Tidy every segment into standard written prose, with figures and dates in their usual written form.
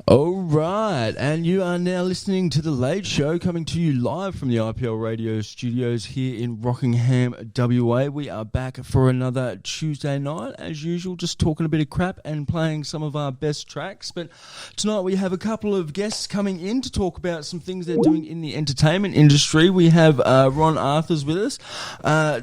All right, and you are now listening to The Late Show, coming to you live from the IPL Radio studios here in Rockingham, WA. We are back for another Tuesday night, as usual, just talking a bit of crap and playing some of our best tracks. But tonight we have a couple of guests coming in to talk about some things they're doing in the entertainment industry. We have Ron Arthurs with us,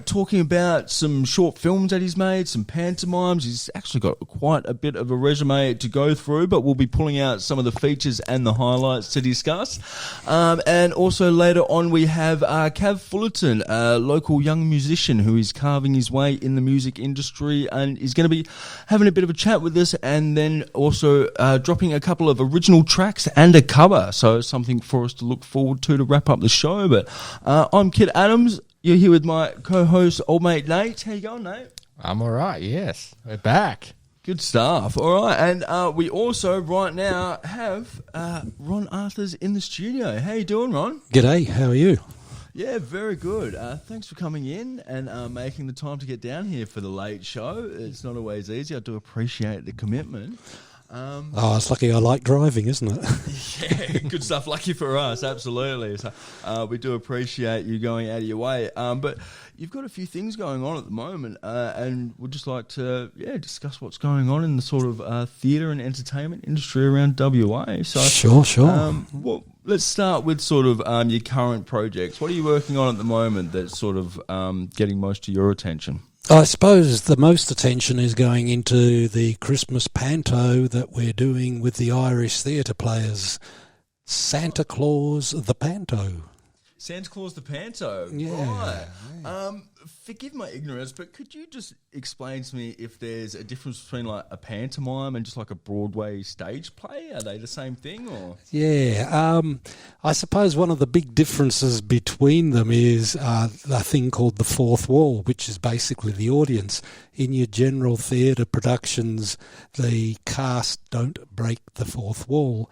talking about some short films that he's made, some pantomimes. He's actually got quite a bit of a resume to go through, but we'll be pulling out some of the features and the highlights to discuss. And also later on we have Kav Fullerton, a local young musician who is carving his way in the music industry, and is going to be having a bit of a chat with us, and then also dropping a couple of original tracks and a cover, so something for us to look forward to wrap up the show. But I'm Kit Adams. You're here with my co-host, old mate Nate. How you going, Nate? I'm all right, yes. We're back. Good stuff. All right, and we also right now have Ron Arthurs in the studio. How you doing, Ron? G'day, how are you? Yeah, very good. Thanks for coming in and making the time to get down here for the late show. It's not always easy. I do appreciate the commitment. It's lucky I like driving, isn't it? Yeah, good stuff. Lucky for us, absolutely. So, we do appreciate you going out of your way. But you've got a few things going on at the moment, and we'd just like to discuss what's going on in the sort of theatre and entertainment industry around WA. So, Sure. Well, let's start with sort of your current projects. What are you working on at the moment that's sort of getting most of your attention? I suppose the most attention is going into the Christmas panto that we're doing with the Irish theatre players. Santa Claus the Panto. Santa Claus the Panto. Yeah. Right. Forgive my ignorance, but could you just explain to me if there's a difference between like a pantomime and just like a Broadway stage play? Are they the same thing, or? Yeah. I suppose one of the big differences between them is a thing called the fourth wall, which is basically the audience. In your general theatre productions, the cast don't break the fourth wall.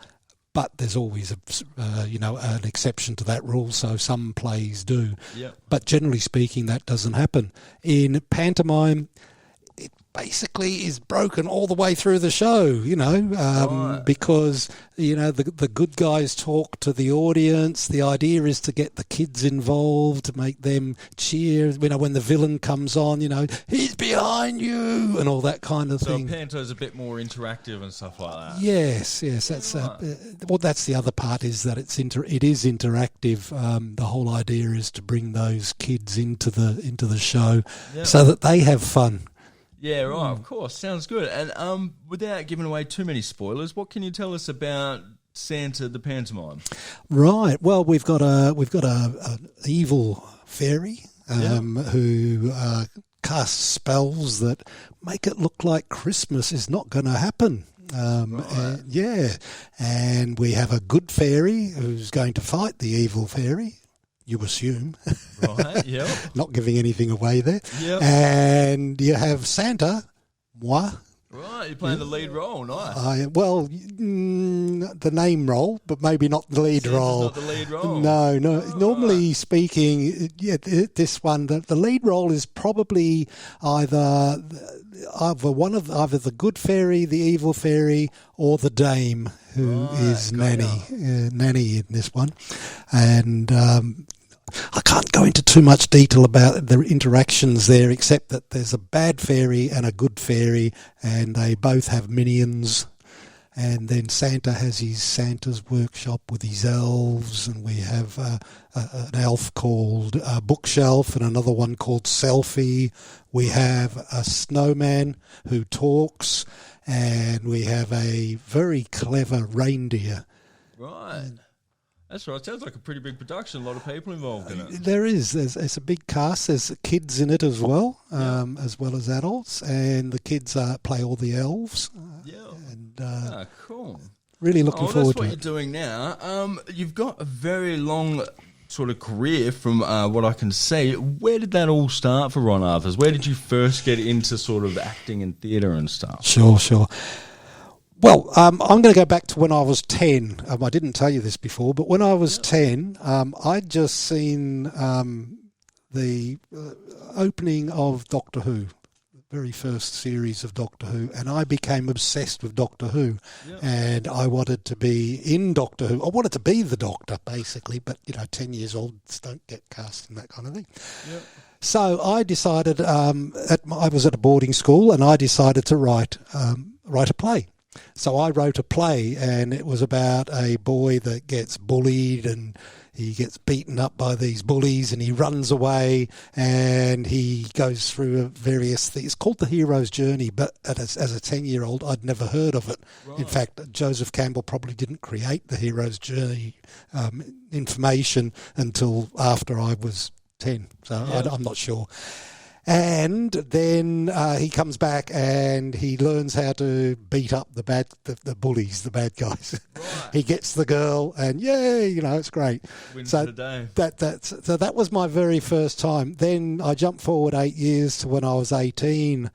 But there's always an exception to that rule, so some plays do. Yep. But generally speaking, that doesn't happen. In pantomime, it basically is broken all the way through the show, because, the good guys talk to the audience. The idea is to get the kids involved, to make them cheer. When the villain comes on, he's behind you, and all that kind of thing. So panto's a bit more interactive and stuff like that. Yes, that's that's the other part, is that it is interactive. The whole idea is to bring those kids into the show, so that they have fun. Yeah, right. Of course, sounds good. And without giving away too many spoilers, what can you tell us about Santa the pantomime? Right. Well, we've got a evil fairy who casts spells that make it look like Christmas is not going to happen. Right. And we have a good fairy who's going to fight the evil fairy. You assume. Right, yep. Not giving anything away there. Yep. And you have Santa, moi. Right, you're playing the lead role, nice. The name role, but maybe not the lead Santa's role. Not the lead role. No. Oh, Normally right. speaking, this one, the lead role is probably either the good fairy, the evil fairy, or the dame, who is Nanny in this one. And I can't go into too much detail about the interactions there, except that there's a bad fairy and a good fairy, and they both have minions. And then Santa has his Santa's workshop with his elves, and we have an elf called Bookshelf and another one called Selfie. We have a snowman who talks, and we have a very clever reindeer. Right. That's right. Sounds like a pretty big production. A lot of people involved in it. There is. There's a big cast. There's kids in it as well, as well as adults, and the kids play all the elves. And cool. Really looking forward to it. That's what you're doing now. You've got a very long sort of career from what I can see. Where did that all start for Ron Arthurs? Where did you first get into sort of acting and theatre and stuff? Sure. Well, I'm going to go back to when I was 10. I didn't tell you this before, but when I was 10, I'd just seen the opening of Doctor Who, very first series of Doctor Who, and I became obsessed with Doctor Who. Yep. And I wanted to be in Doctor Who. I wanted to be the Doctor, basically, but, 10 years olds don't get cast in that kind of thing. Yep. So I decided, I was at a boarding school, and I decided to write a play. So I wrote a play, and it was about a boy that gets bullied, and he gets beaten up by these bullies, and he runs away, and he goes through various things. It's called The Hero's Journey, but as a 10-year-old, I'd never heard of it. Right. In fact, Joseph Campbell probably didn't create The Hero's Journey information until after I was 10, so yeah. I'm not sure. And then he comes back and he learns how to beat up the bullies, the bad guys. Right. He gets the girl, and yay, it's great. Wins so the day. So that was my very first time. Then I jumped forward 8 years to when I was 18.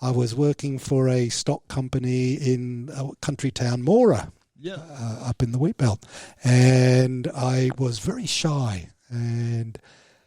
I was working for a stock company in a country town, Mora, up in the wheat belt, and I was very shy. And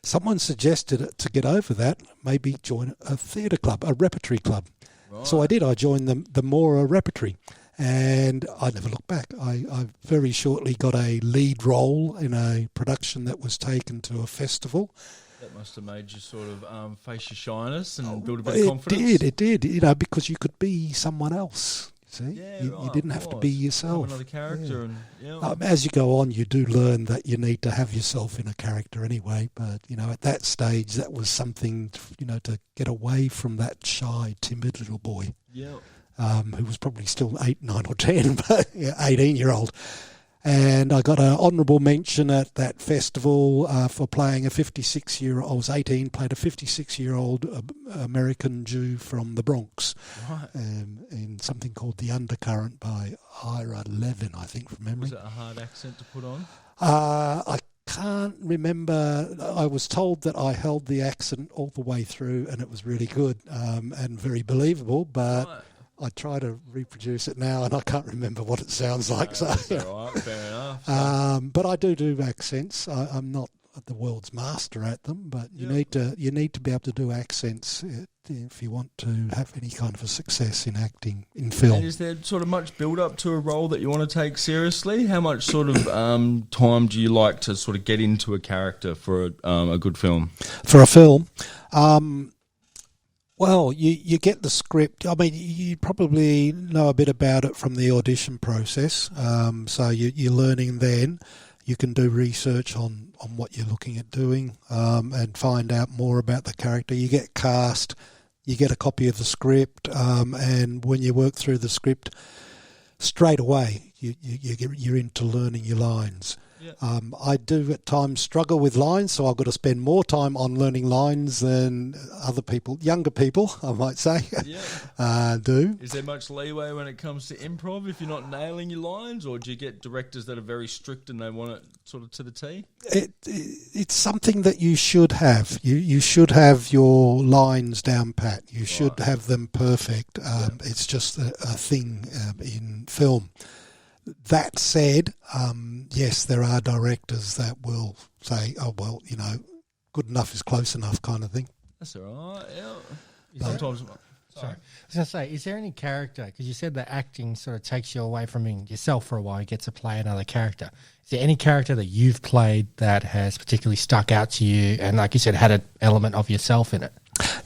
someone suggested to get over that, maybe join a theatre club, a repertory club. Right. So I did. I joined the Mora Repertory, and I never looked back. I very shortly got a lead role in a production that was taken to a festival. That must have made you sort of face your shyness and build a bit of confidence. It did, because you could be someone else. See, you didn't have to be yourself. Another character, as you go on, you do learn that you need to have yourself in a character anyway. But at that stage, that was something to get away from that shy, timid little boy. Who was probably still 8, 9, or 10, but 18-year-old. And I got an honourable mention at that festival for playing a 56-year-old. I was 18, played a 56-year-old American Jew from the Bronx, right. In something called The Undercurrent by Ira Levin, I think, from memory. Was it a hard accent to put on? I can't remember. I was told that I held the accent all the way through, and it was really good and very believable, but... Right. I try to reproduce it now, and I can't remember what it sounds like. That's all right, fair enough. But I do accents. I'm not the world's master at them, but you need to be able to do accents if you want to have any kind of a success in acting in film. And is there sort of much build up to a role that you want to take seriously? How much sort of time do you like to sort of get into a character for a good film? For a film. Well, you get the script. I mean, you probably know a bit about it from the audition process. So you're learning then. You can do research on what you're looking at doing and find out more about the character. You get cast. You get a copy of the script. And when you work through the script, straight away, you're into learning your lines. Yeah. I do at times struggle with lines, so I've got to spend more time on learning lines than other people, younger people, I might say, do. Is there much leeway when it comes to improv if you're not nailing your lines, or do you get directors that are very strict and they want it sort of to the T? It's something that you should have. You should have your lines down pat. You should have them perfect. It's just a thing in film. That said, yes, there are directors that will say, oh, well, good enough is close enough kind of thing. That's all right, yeah. Sometimes... Sorry. I was going to say, is there any character, because you said that acting sort of takes you away from being yourself for a while, you get to play another character. Is there any character that you've played that has particularly stuck out to you and, like you said, had an element of yourself in it?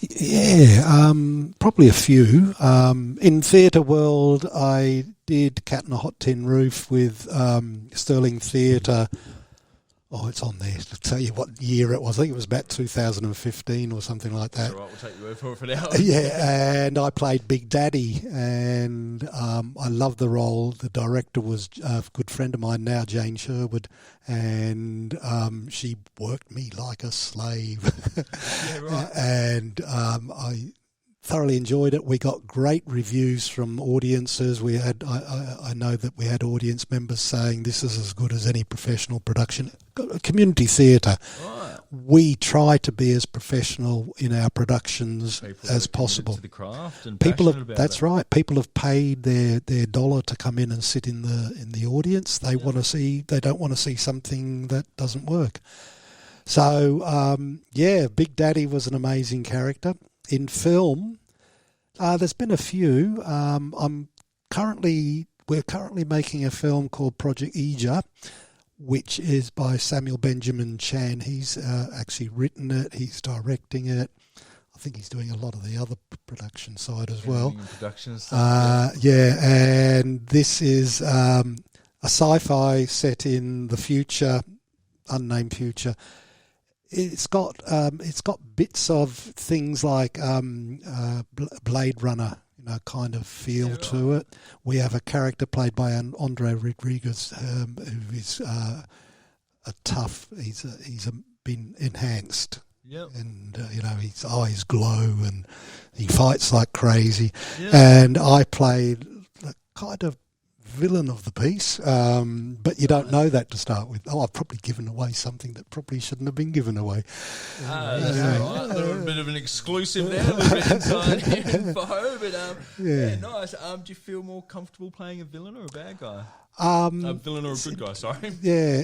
Yeah, probably a few. In theatre world, I did Cat in a Hot Tin Roof with Sterling Theatre. Oh, it's on there. To tell you what year it was. I think it was about 2015 or something like that. That's all right, we'll take your word for it now. Yeah, and I played Big Daddy, and I loved the role. The director was a good friend of mine now, Jane Sherwood, and she worked me like a slave. Yeah, right. And I thoroughly enjoyed it. We got great reviews from audiences. We had, I know that we had audience members saying this is as good as any professional production. Community theatre. Right. We try to be as professional in our productions as possible. To the craft and that's right. People have paid their dollar to come in and sit in the audience. They want to see. They don't want to see something that doesn't work. So Big Daddy was an amazing character. In film, There's been a few. We're currently making a film called Project Ija, which is by Samuel Benjamin Chan. He's actually written it. He's directing it. I think he's doing a lot of the other production side as well. Production stuff. And this is a sci-fi set in the future, unnamed future. It's got bits of things like Blade Runner, kind of feel to it. We have a character played by Andre Rodriguez, who is a tough. He's been enhanced. Yep. And his eyes glow and he fights like crazy. Yep. And I played the kind of villain of the piece, but you don't know that to start with. I've probably given away something that probably shouldn't have been given away. That's right. A little bit of an exclusive there, a little bit inside info, but nice. Do you feel more comfortable playing a villain or a bad guy? A villain or a good guy, sorry. Yeah,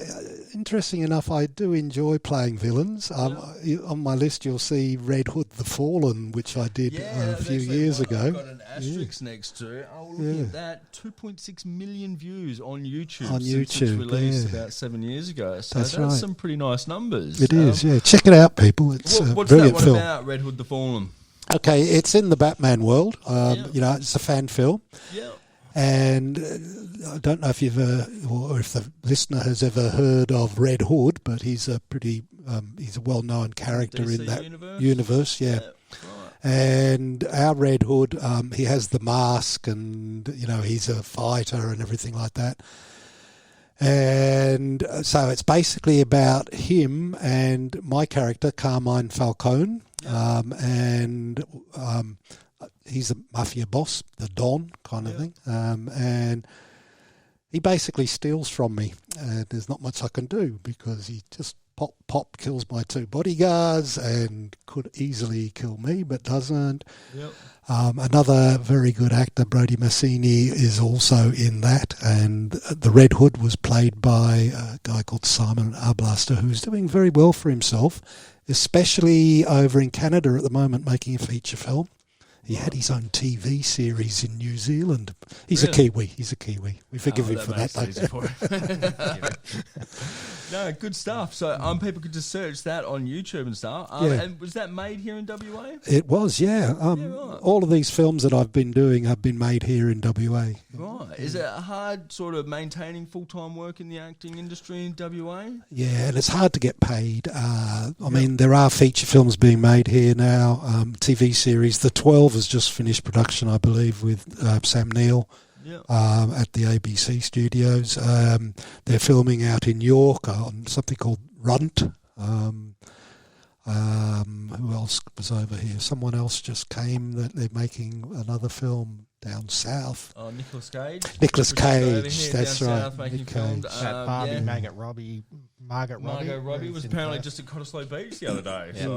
interesting enough, I do enjoy playing villains. On my list, you'll see Red Hood the Fallen, which I did a few years ago. I've got an asterisk next to it. Oh, look at that. 2.6 million views on YouTube since it's released about 7 years ago. So that's some pretty nice numbers. It is, yeah. Check it out, people. It's what's a brilliant that one film. about, Red Hood the Fallen? Okay, it's in the Batman world. It's a fan film. Yeah. And I don't know if you've or if the listener has ever heard of Red Hood, but he's a well-known character DC in that universe. Yeah. Right. And our Red Hood, he has the mask, and he's a fighter and everything like that. And so it's basically about him and my character, Carmine Falcone, he's a mafia boss, the Don kind of thing, and he basically steals from me. There's not much I can do because he just pop kills my two bodyguards and could easily kill me, but doesn't. Yep. Another very good actor, Brody Massini, is also in that, and the Red Hood was played by a guy called Simon Arblaster, who's doing very well for himself, especially over in Canada at the moment, making a feature film. He had his own TV series in New Zealand. He's a Kiwi. We forgive him for that. No, good stuff. So people could just search that on YouTube and stuff. And was that made here in WA? It was, yeah. Right. All of these films that I've been doing have been made here in WA. Right. Is it hard sort of maintaining full-time work in the acting industry in WA? Yeah, and it's hard to get paid. I mean, there are feature films being made here now, TV series. The 12 has just finished production, I believe, with Sam Neill. At the ABC studios. They're filming out in York on something called Runt. Who else was over here? Someone else just came that they're making another film down south. Oh, Nicolas Cage. Nicolas Cage, that's right. Nick Cage. That Barbie, Margot Robbie was apparently just at Cottesloe Beach the other day. So,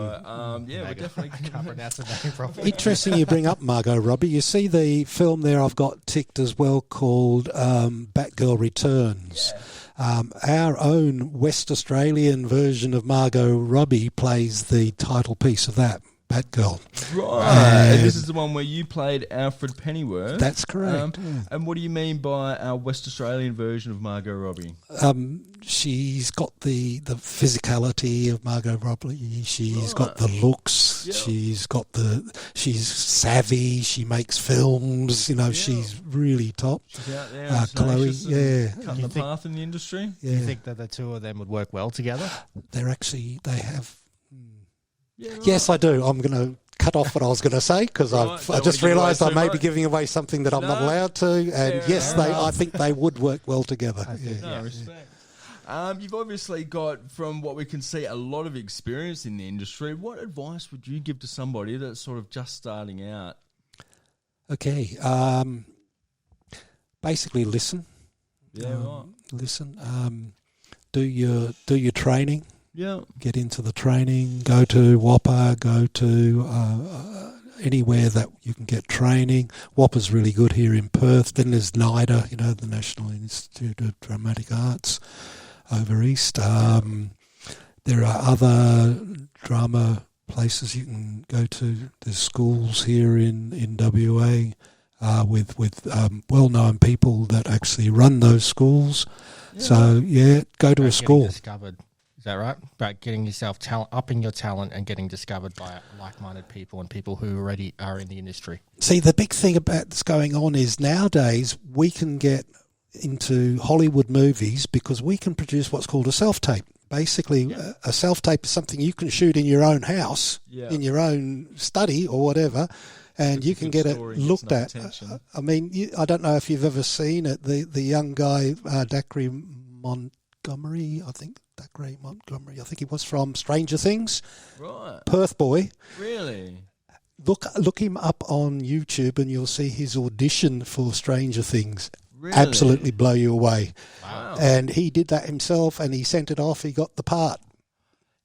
we're definitely... I can't pronounce the name properly. Interesting you bring up Margot Robbie. You see the film there I've got ticked as well called Batgirl Returns. Yeah. Our own West Australian version of Margot Robbie plays the title piece of that, Batgirl. Right. And this is the one where you played Alfred Pennyworth. That's correct. And what do you mean by our West Australian version of Margot Robbie? She's got the physicality of Margot Robbie. She's got the looks. Yep. She's savvy. She makes films. She's really top. She's out there. Chloe, cutting the path in the industry. Yeah. Do you think that the two of them would work well together? They have. Yeah, right. Yes, I do. I'm going to cut off what I was going to say because I just realised I may be giving away something that I'm not allowed to. And I think they would work well together. Respect. You've obviously got, from what we can see, a lot of experience in the industry. What advice would you give to somebody that's sort of just starting out? Okay. Basically, listen. Yeah, right. Listen. Do your training. Yeah. Get into the training. Go to WAPA. Go to anywhere that you can get training. WAPA's really good here in Perth. Then there's NIDA, the National Institute of Dramatic Arts over east. There are other drama places you can go to. There's schools here in WA with well-known people that actually run those schools. Yeah. So, go to a school. Discovered. Is that right? About getting yourself upping your talent and getting discovered by like-minded people and people who already are in the industry. See, the big thing about that's going on is nowadays we can get into Hollywood movies because we can produce what's called a self-tape. Basically, a self-tape is something you can shoot in your own house, in your own study or whatever, and you can get it looked at. I mean, I don't know if you've ever seen it. The young guy, Dacre Montgomery, I think he was from Stranger Things. Right. Perth boy. Really? Look him up on YouTube and you'll see his audition for Stranger Things. Really? Absolutely blow you away. Wow. And he did that himself and he sent it off. He got the part.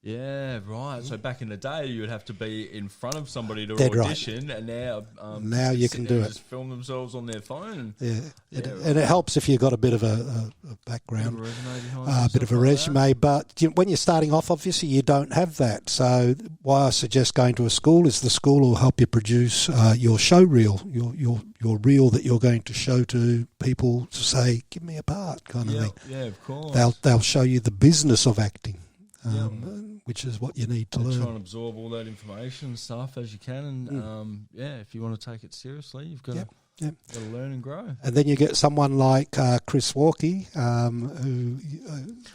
Yeah, right. So back in the day, you would have to be in front of somebody to Dead audition, right. And now you can do it. Just film themselves on their phone. And it helps if you've got a bit of a background, a bit of a resume. But when you're starting off, obviously you don't have that. So why I suggest going to a school is the school will help you produce your show reel, your reel that you're going to show to people to say, "Give me a part," kind of thing. Yeah, of course. They'll show you the business of acting. Which is what you need to learn. Try and absorb all that information and stuff as you can. And if you want to take it seriously, you've got to learn and grow. And then you get someone like Chris Walkie, who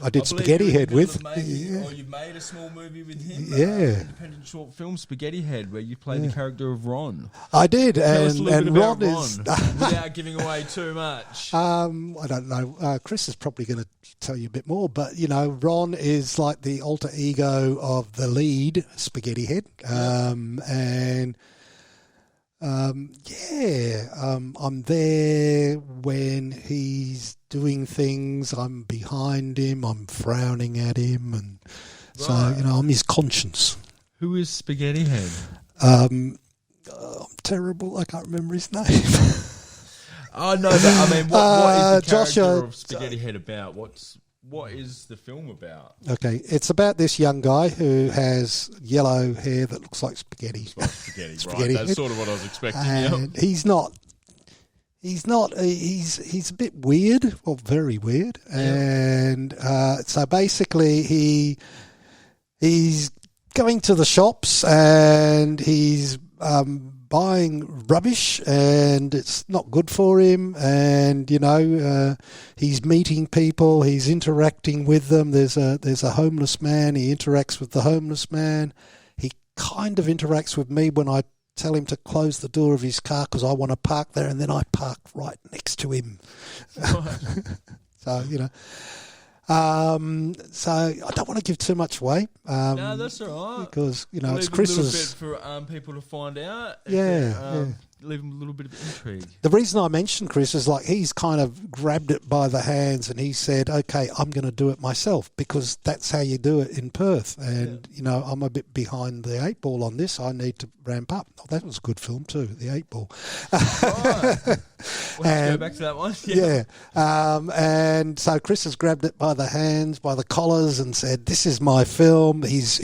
I did Spaghetti Head with. You made a small movie with him. Independent short film, Spaghetti Head, where you played the character of Ron. I did. Tell us a little bit about Ron is without giving away too much. I don't know. Chris is probably going to tell you a bit more, but Ron is like the alter ego of the lead, Spaghetti Head, and. I'm there when he's doing things. I'm behind him. I'm frowning at him, and so I'm his conscience. Who is Spaghetti Head? I'm terrible. I can't remember his name. Oh no! But, I mean, what is the character of Spaghetti Head about? What is the film about? Okay, it's about this young guy who has yellow hair that looks like spaghetti. Spaghetti, right? That's sort of what I was expecting. And he's a bit weird, or very weird. And so basically he's going to the shops and he's buying rubbish, and it's not good for him. And he's meeting people, he's interacting with them. There's a homeless man. He interacts with the homeless man. He kind of interacts with me when I tell him to close the door of his car because I want to park there, and then I park right next to him. Right. So I don't want to give too much away. No, that's all right. Because it's Chris's. Chris's. A little bit for people to find out. Leave them a little bit of intrigue. The reason I mentioned Chris is he's kind of grabbed it by the hands and he said, "Okay, I'm going to do it myself," because that's how you do it in Perth. And I'm a bit behind the 8 ball on this. I need to ramp up. Oh, that was a good film too, the 8 ball. Right. Let's go back to that one. Yeah. And so Chris has grabbed it by the hands, by the collars, and said, "This is my film." He's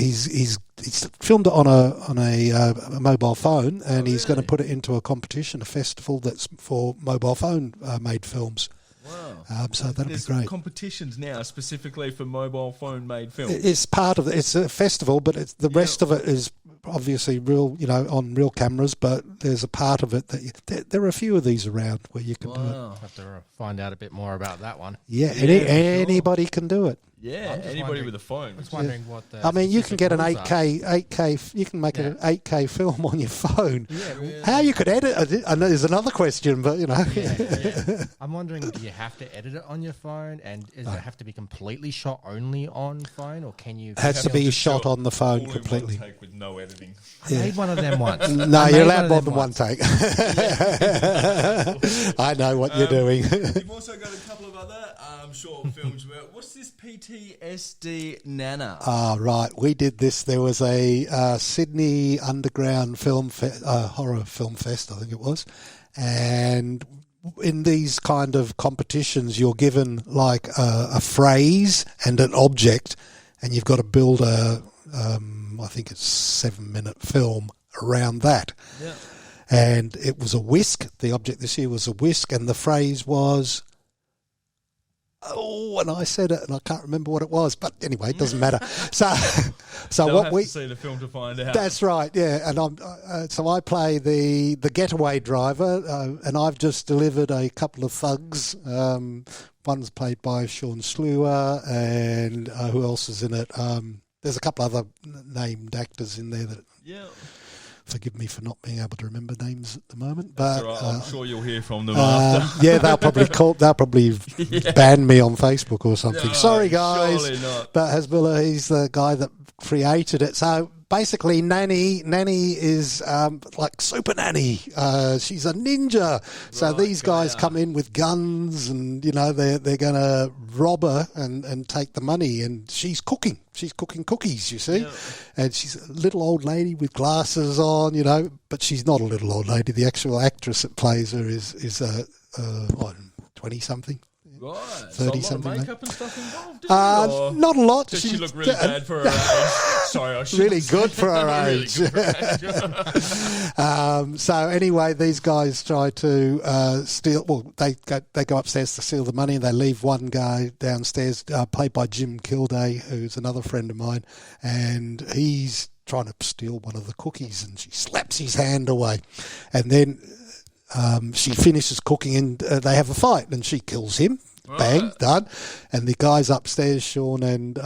filmed it on a mobile phone, and he's going to put it into a competition, a festival that's for mobile phone made films. Wow. So that'll There's be great. Competitions now specifically for mobile phone made films. It's part of it. It's a festival, but the rest of it is obviously real, on real cameras. But there's a part of it that there are a few of these around where you can do it. I'll have to find out a bit more about that one. Yeah, anybody can do it. Yeah, anybody with a phone. I was wondering what the. I mean, you can get an 8K. You can make an 8K film on your phone. Yeah, really. How you could edit it? I know there's another question, but I'm wondering, do you have to edit it on your phone, and does it have to be completely shot only on phone, or can you? It has to be shot on the phone completely. Take with no editing. I made one of them once. No, you're allowed more than one take. I know what you're doing. You've also got a couple of other short films. What's this PTSD Nana? Right. We did this. There was a Sydney Underground horror film fest, I think it was. And in these kind of competitions, you're given like a phrase and an object, and you've got to build a I think it's 7-minute film around that. Yeah. And it was a whisk. The object this year was a whisk, and the phrase was, and I said it, and I can't remember what it was, but anyway, it doesn't matter. So They'll what have we to see the film to find out. That's right, yeah. And so I play the getaway driver, and I've just delivered a couple of thugs. One's played by Sean Slewer, and who else is in it? There's a couple other named actors in there that. Yeah. Forgive me for not being able to remember names at the moment, but right. I'm sure you'll hear from them after. Yeah, they'll probably ban me on Facebook or something. No, Sorry, guys, surely not. but Hasbulla, he's the guy that created it. So basically, Nanny is like Super Nanny. She's a ninja. So these guys come in with guns, and they're going to rob her and take the money. And she's cooking. She's cooking cookies, you see. Yeah. And she's a little old lady with glasses on, but she's not a little old lady. The actual actress that plays her is 20-something. Right. 30 so something. Makeup and stuff involved, not a lot. Does she look really bad for her age? Sorry, I should really good for her age. So anyway, these guys try to steal. Well, they go upstairs to steal the money, and they leave one guy downstairs, played by Jim Kilday, who's another friend of mine, and he's trying to steal one of the cookies, and she slaps his hand away, and then she finishes cooking, and they have a fight, and she kills him. Bang, done. And the guys upstairs, Sean and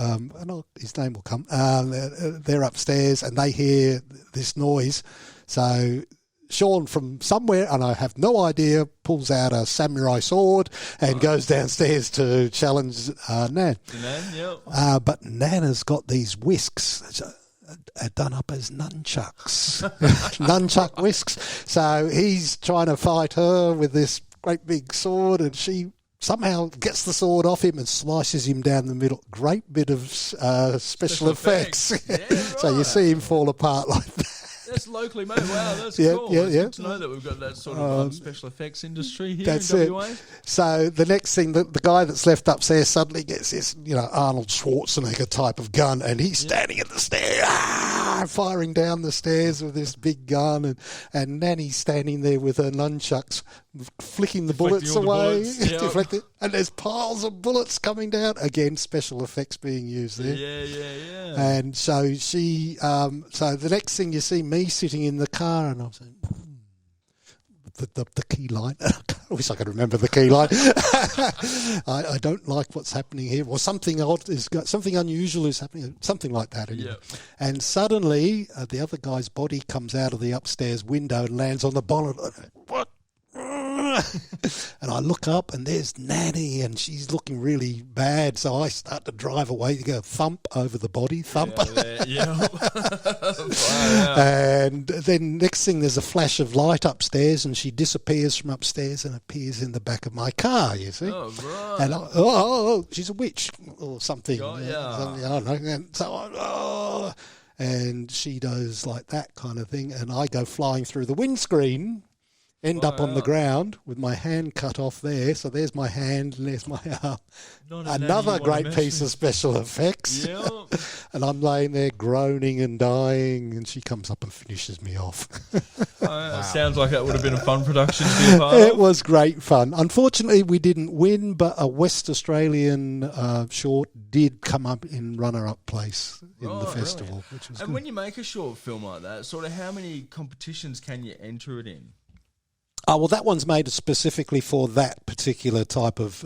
his name will come. They're upstairs, and they hear this noise. So Sean, from somewhere, and I have no idea, pulls out a samurai sword and goes downstairs to challenge Nan. But Nan has got these whisks done up as nunchucks, nunchuck whisks. So he's trying to fight her with this great big sword, and she somehow gets the sword off him and slices him down the middle. Great bit of special effects. Yeah, right. So you see him fall apart like that. That's locally made. Wow, that's cool. It's good to know that we've got that sort of special effects industry here in WA. It. So the next thing, the guy that's left upstairs suddenly gets this, Arnold Schwarzenegger type of gun, and he's standing at the stairs, firing down the stairs with this big gun, and Nanny's standing there with her nunchucks, flicking the bullets away, deflecting, and there's piles of bullets coming down. Again, special effects being used there. Yeah. And so she, so the next thing you see me sitting in the car, and I'm saying, the key line. I wish I could remember the key line. I don't like what's happening here, or something odd something unusual is happening, something like that. Anyway. Yep. And suddenly, the other guy's body comes out of the upstairs window and lands on the bonnet. What? And I look up, and there's Nanny, and she's looking really bad. So I start to drive away. You go thump over the body, thump. And then next thing, there's a flash of light upstairs, and she disappears from upstairs and appears in the back of my car. You see? Oh, right. And she's a witch or something. Oh, yeah. Something, I don't know. And so and she does like that kind of thing, and I go flying through the windscreen. End up on the ground with my hand cut off there. So there's my hand and there's my arm. Another great piece of special effects. Yep. And I'm laying there groaning and dying, and she comes up and finishes me off. Wow. Sounds like that would have been a fun production to be a part of. It was great fun. Unfortunately, we didn't win, but a West Australian short did come up in runner-up place in the festival. Really? Which was and good. when you make a short film like that, sort of how many competitions can you enter it in? Oh, well, that one's made specifically for that particular type of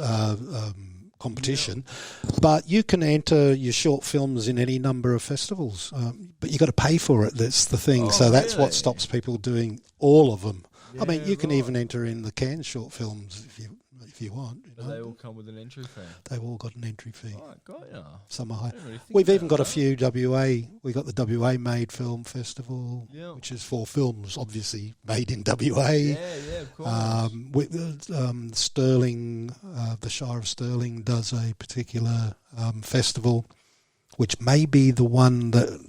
competition. Yeah. But you can enter your short films in any number of festivals. But you've got to pay for it. That's the thing. So that's what stops people doing all of them. Yeah, I mean, you can even enter in the Cairns short films if you want. But they all come with an entry fee. They've all got an entry fee. Right, got ya. Some are high. Really We've even got a few WA. We've got the WA Made Film Festival, which is for films obviously made in WA. Yeah, of course. Stirling, the Shire of Stirling does a particular festival, which may be the one that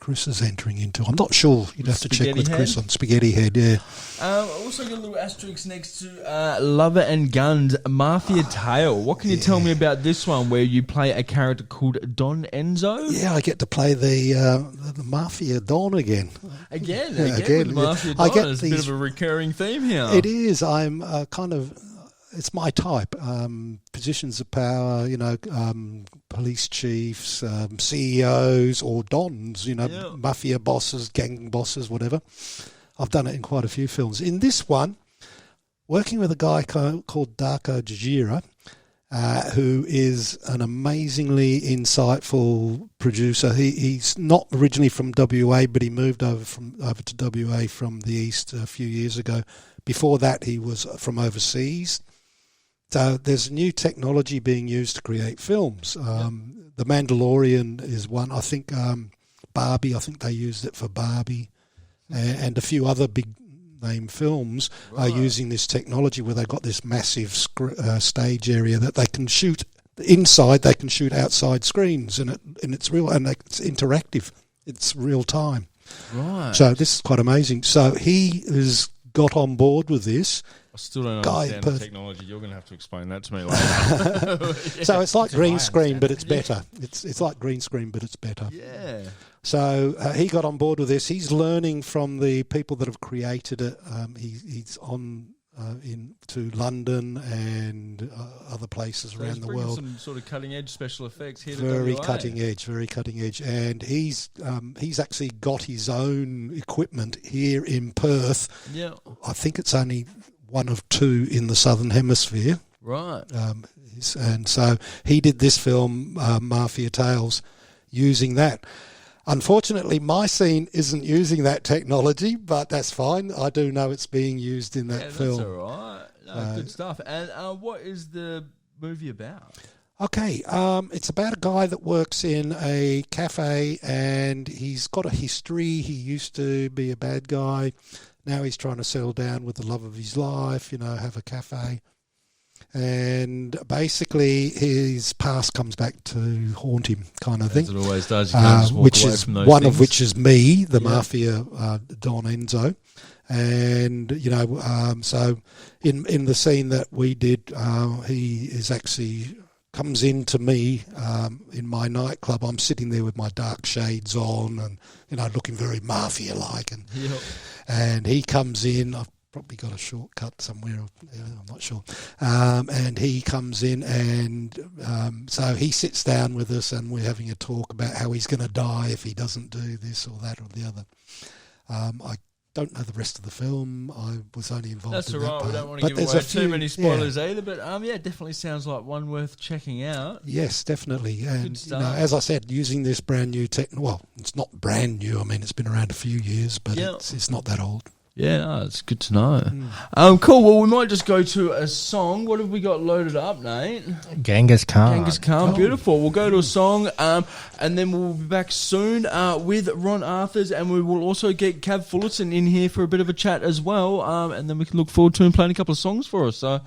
Chris is entering into. I'm not sure. You'd have to check with Head? Chris on Spaghetti Head, yeah. Also got a little asterisk next to Lover and Guns, Mafia Tale. What can you tell me about this one where you play a character called Don Enzo? Yeah, I get to play the Mafia Don again. Again Again, with the Mafia I Don. get It's a bit of a recurring theme here. It is. I'm kind of... It's my type. Positions of power, police chiefs, CEOs or dons, mafia bosses, gang bosses, whatever. I've done it in quite a few films. In this one, working with a guy called Darko Jajira, who is an amazingly insightful producer. He's not originally from WA, but he moved over to WA from the East a few years ago. Before that, he was from overseas. So there's new technology being used to create films. The Mandalorian is one. I think Barbie, I think they used it for Barbie. And a few other big name films are using this technology where they've got this massive stage area that they can shoot inside, they can shoot outside screens, and it's real, and it's interactive. It's real time. Right. So this is quite amazing. So he has got on board with this. I still don't understand the technology. You're going to have to explain that to me later. So it's like green screen, but it's better. It's like green screen, but it's better. Yeah. So he got on board with this. He's learning from the people that have created it. He's on to London and other places around the world. Some sort of cutting edge special effects here. Very cutting edge, and he's actually got his own equipment here in Perth. Yeah, I think it's only one of two in the Southern Hemisphere. Right. And so he did this film, Mafia Tales, using that. Unfortunately, my scene isn't using that technology, but that's fine. I do know it's being used in that film. That's all right. No, good stuff. And what is the movie about? Okay, it's about a guy that works in a cafe, and he's got a history. He used to be a bad guy. Now he's trying to settle down with the love of his life, have a cafe. And basically his past comes back to haunt him, kind of thing. As it always does. You can't just walk away from those one things. of which is me, the mafia Don Enzo. And, so in the scene that we did, he is actually comes into me in my nightclub. I'm sitting there with my dark shades on and, looking very mafia-like. And he comes in. I've probably got a shortcut somewhere. I'm not sure. And he comes in, and so he sits down with us, and we're having a talk about how he's going to die if he doesn't do this or that or the other. I don't know the rest of the film. I was only involved in that. That's all right. We don't want to give away too many spoilers either, but definitely sounds like one worth checking out. Yes, definitely. And good stuff. As I said, using this brand new well, it's not brand new. I mean, it's been around a few years, but it's not that old. Yeah, no, it's good to know. Cool. Well, we might just go to a song. What have we got loaded up, Nate? Genghis Khan. Genghis Khan, beautiful. We'll go to a song, and then we'll be back soon with Ron Arthurs, and we will also get Kav Fullerton in here for a bit of a chat as well, and then we can look forward to him playing a couple of songs for us. So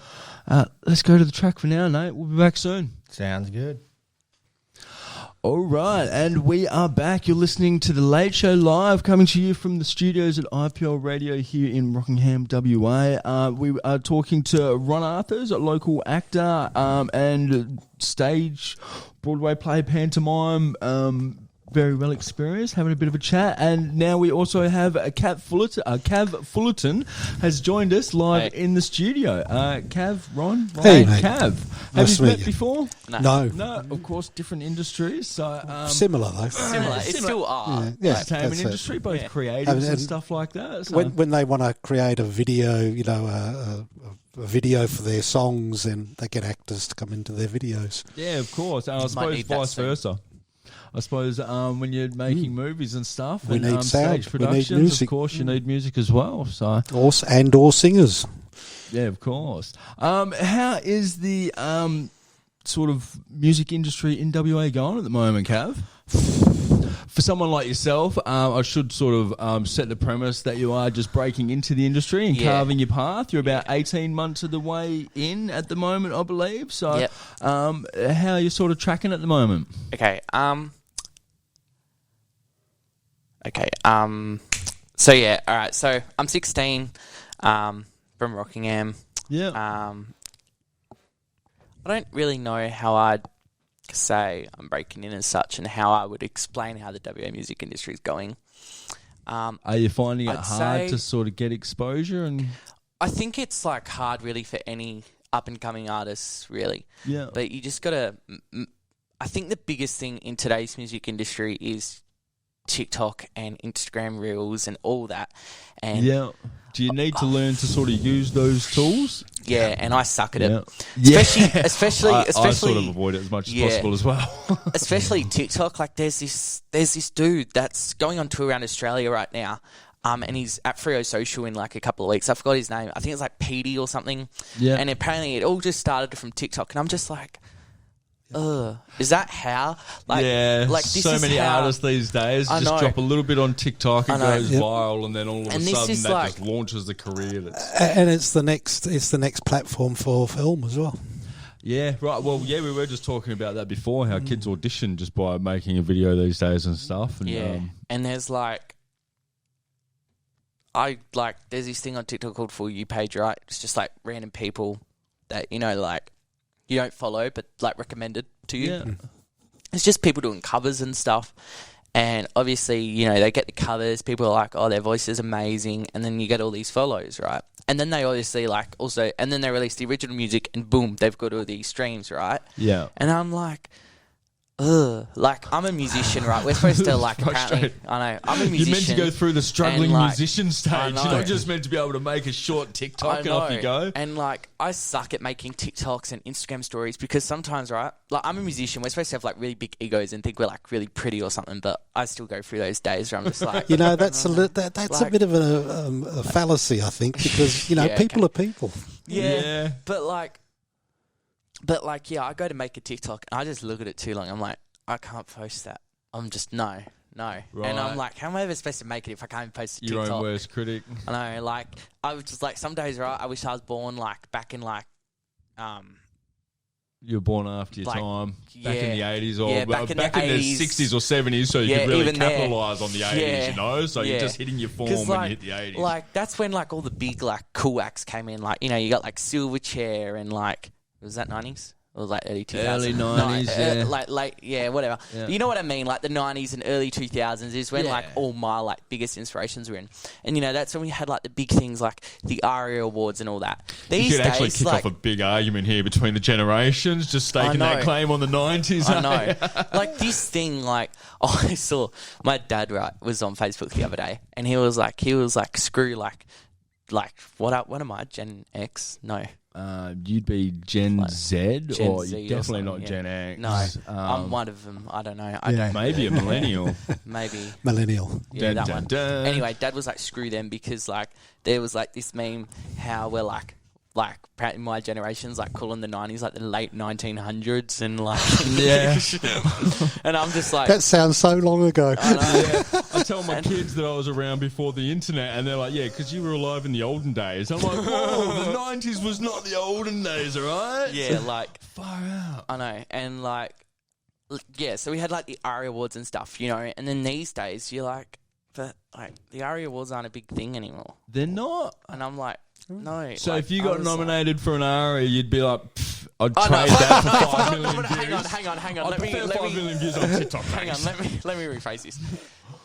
let's go to the track for now, Nate. We'll be back soon. Sounds good. All right, and we are back. You're listening to The Late Show Live, coming to you from the studios at IPL Radio here in Rockingham, WA. We are talking to Ron Arthurs, a local actor and stage, Broadway play, pantomime, very well experienced, having a bit of a chat. And now we also have Kav Fullerton has joined us live in the studio. Kav, Ron, hey, Kav. Have you met before? No. No, of course, different industries. So similar though. Similar. It's still art. Entertainment industry, both creatives and stuff like that. So. When they want to create a video, a video for their songs, and they get actors to come into their videos. Yeah, of course. And I suppose vice versa. I suppose when you're making movies and stuff, we need sound, stage productions, of course, you need music as well. So or singers. Yeah, of course. How is the sort of music industry in WA going at the moment, Kav? For someone like yourself, I should sort of set the premise that you are just breaking into the industry and carving your path. You're about 18 months of the way in at the moment, I believe. So how are you sort of tracking at the moment? Okay. Okay. So yeah, all right. So I'm 16, from Rockingham. Yeah. I don't really know how I'd say I'm breaking in as such, and how I would explain how the WA music industry is going. Are you finding it I'd hard say- to sort of get exposure? And I think it's like hard, really, for any up and coming artists, really. yeah, But you just gotta. I think the biggest thing in today's music industry is TikTok and Instagram Reels and all that. And yeah. Do you need to learn to sort of use those tools? yeah, and I suck at it. Yeah. Especially, I sort of avoid it as much as yeah. possible as well. especially TikTok. Like, there's this dude that's going on tour around Australia right now. And he's at Freo Social in like a couple of weeks. I forgot his name. I think it's like Petey or something. Yeah. And apparently it all just started from TikTok. And I'm just like, is that how? Like, yeah, like this so is many how, artists these days I just know. drop a little bit on TikTok, it I know. goes Yep. viral, and then all of a And this sudden is that like- just launches the career. That's And it's the next platform for film as well. yeah, right. Well, yeah, we were just talking about that before. How kids audition just by making a video these days and stuff. And, Yeah. And there's like, there's this thing on TikTok called For You page, right? It's just like random people that, like you don't follow, but like recommended to you. yeah, It's just people doing covers and stuff. And obviously, they get the covers. People are like, oh, their voice is amazing. And then you get all these follows, right? And then they obviously and then they release the original music and boom, they've got all these streams, right? yeah. And I'm like, ugh. Like, I'm a musician, right? We're supposed to apparently, I know, I'm a musician. You're meant to go through the struggling and, like, musician stage. I You're know. not just meant to be able to make a short TikTok and off you go. And I suck at making TikToks and Instagram stories because sometimes, right? Like, I'm a musician. We're supposed to have like really big egos and think we're like really pretty or something. But I still go through those days where I'm just like, That's a bit of a fallacy, I think, because Yeah, people are people. yeah. But I go to make a TikTok and I just look at it too long. I'm like, I can't post that. I'm just no. Right. And I'm like, how am I ever supposed to make it if I can't post a Your TikTok? own worst critic. I know, I was just some days, right? I wish I was born back in You were born after your time, back in the yeah. 80s or Yeah, back in the 80s. 60s or 70s, so you Yeah, could really even there. capitalise on the 80s, Yeah. So you're just hitting your form 'Cause, when you hit the 80s. that's when all the big cool acts came in. You got Silverchair and was that 90s? Or early 2000s? Early 90s, yeah. Late, whatever. Yeah. You know what I mean? The 90s and early 2000s is when Yeah. all my biggest inspirations were in. And that's when we had the big things like the ARIA Awards and all that. These You could actually days, kick off a big argument here between the generations, just staking that know. claim on the 90s. I know. This thing, I saw my dad, right, was on Facebook the other day, and he was like, screw, what am I, Gen X? No. You'd be Gen Z, Gen or Z you're or definitely something, not yeah. Gen X. No, I'm one of them. I don't know. I don't. Maybe a millennial. Maybe. Millennial. Yeah, Dun, that dun, one. dun. Anyway, Dad was screw them because there was this meme how we're apparently my generation's calling the 90s the late 1900s and Yeah. and I'm just That sounds so long ago. I know. I tell my kids that I was around before the internet, and they're like, yeah, because you were alive in the olden days. I'm like, whoa, the 90s was not the olden days, all right? Yeah, Far out. I know, and yeah, so we had the ARIA Awards and stuff, and then these days you're but the ARIA Awards aren't a big thing anymore, They're not. and I'm like, no. So if you I got was nominated for an ARIA, you'd be like, I'd Oh, trade no. that for If I 5 got million nominated- views. Hang on. I'd prefer 5 million views on TikTok. Hang on, thanks. let me rephrase this.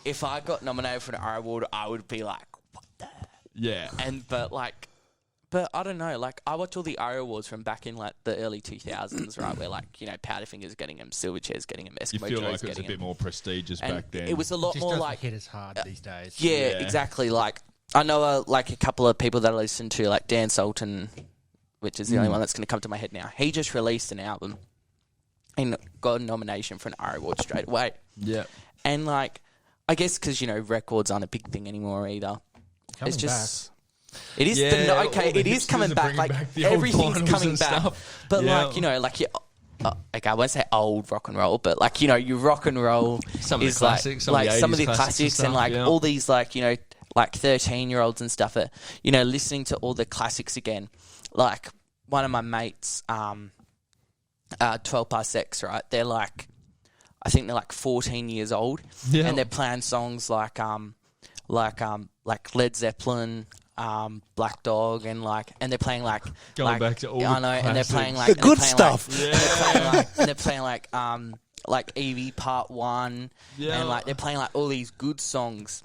If I got nominated for an ARIA Award, I would be like, what the? Yeah. But I don't know. I watch all the ARIA Awards from back in the early 2000s, right? Where Powderfinger's getting them, Silverchair's getting them, You Eskimo feel Joe's like it was a getting bit them. more prestigious And back then. it was a lot Just more doesn't hit as hard these days. Yeah, Yeah. exactly. I know a couple of people that I listen to, Dan Sultan, which is the only one that's going to come to my head now. He just released an album and got a nomination for an ARIA Award straight away. Yeah. And I guess because records aren't a big thing anymore either. Coming It's just back. it is Yeah, all okay. the It is hipsters coming are back. bringing back the old Everything's vinyls coming and back. stuff. But Yeah. I won't say old rock and roll, but your rock and roll Some of the is classics, some of the classics classics and and stuff, yeah. all these 13-year-olds and stuff are listening to all the classics again. One of my mates, 12 Past X, right? They're I think they're like 14 years old, and they're playing songs like Led Zeppelin, Black Dog, and they're playing Going back to all I know, the and they're playing the good stuff. And they're playing like Evie Part 1, and they're playing all these good songs.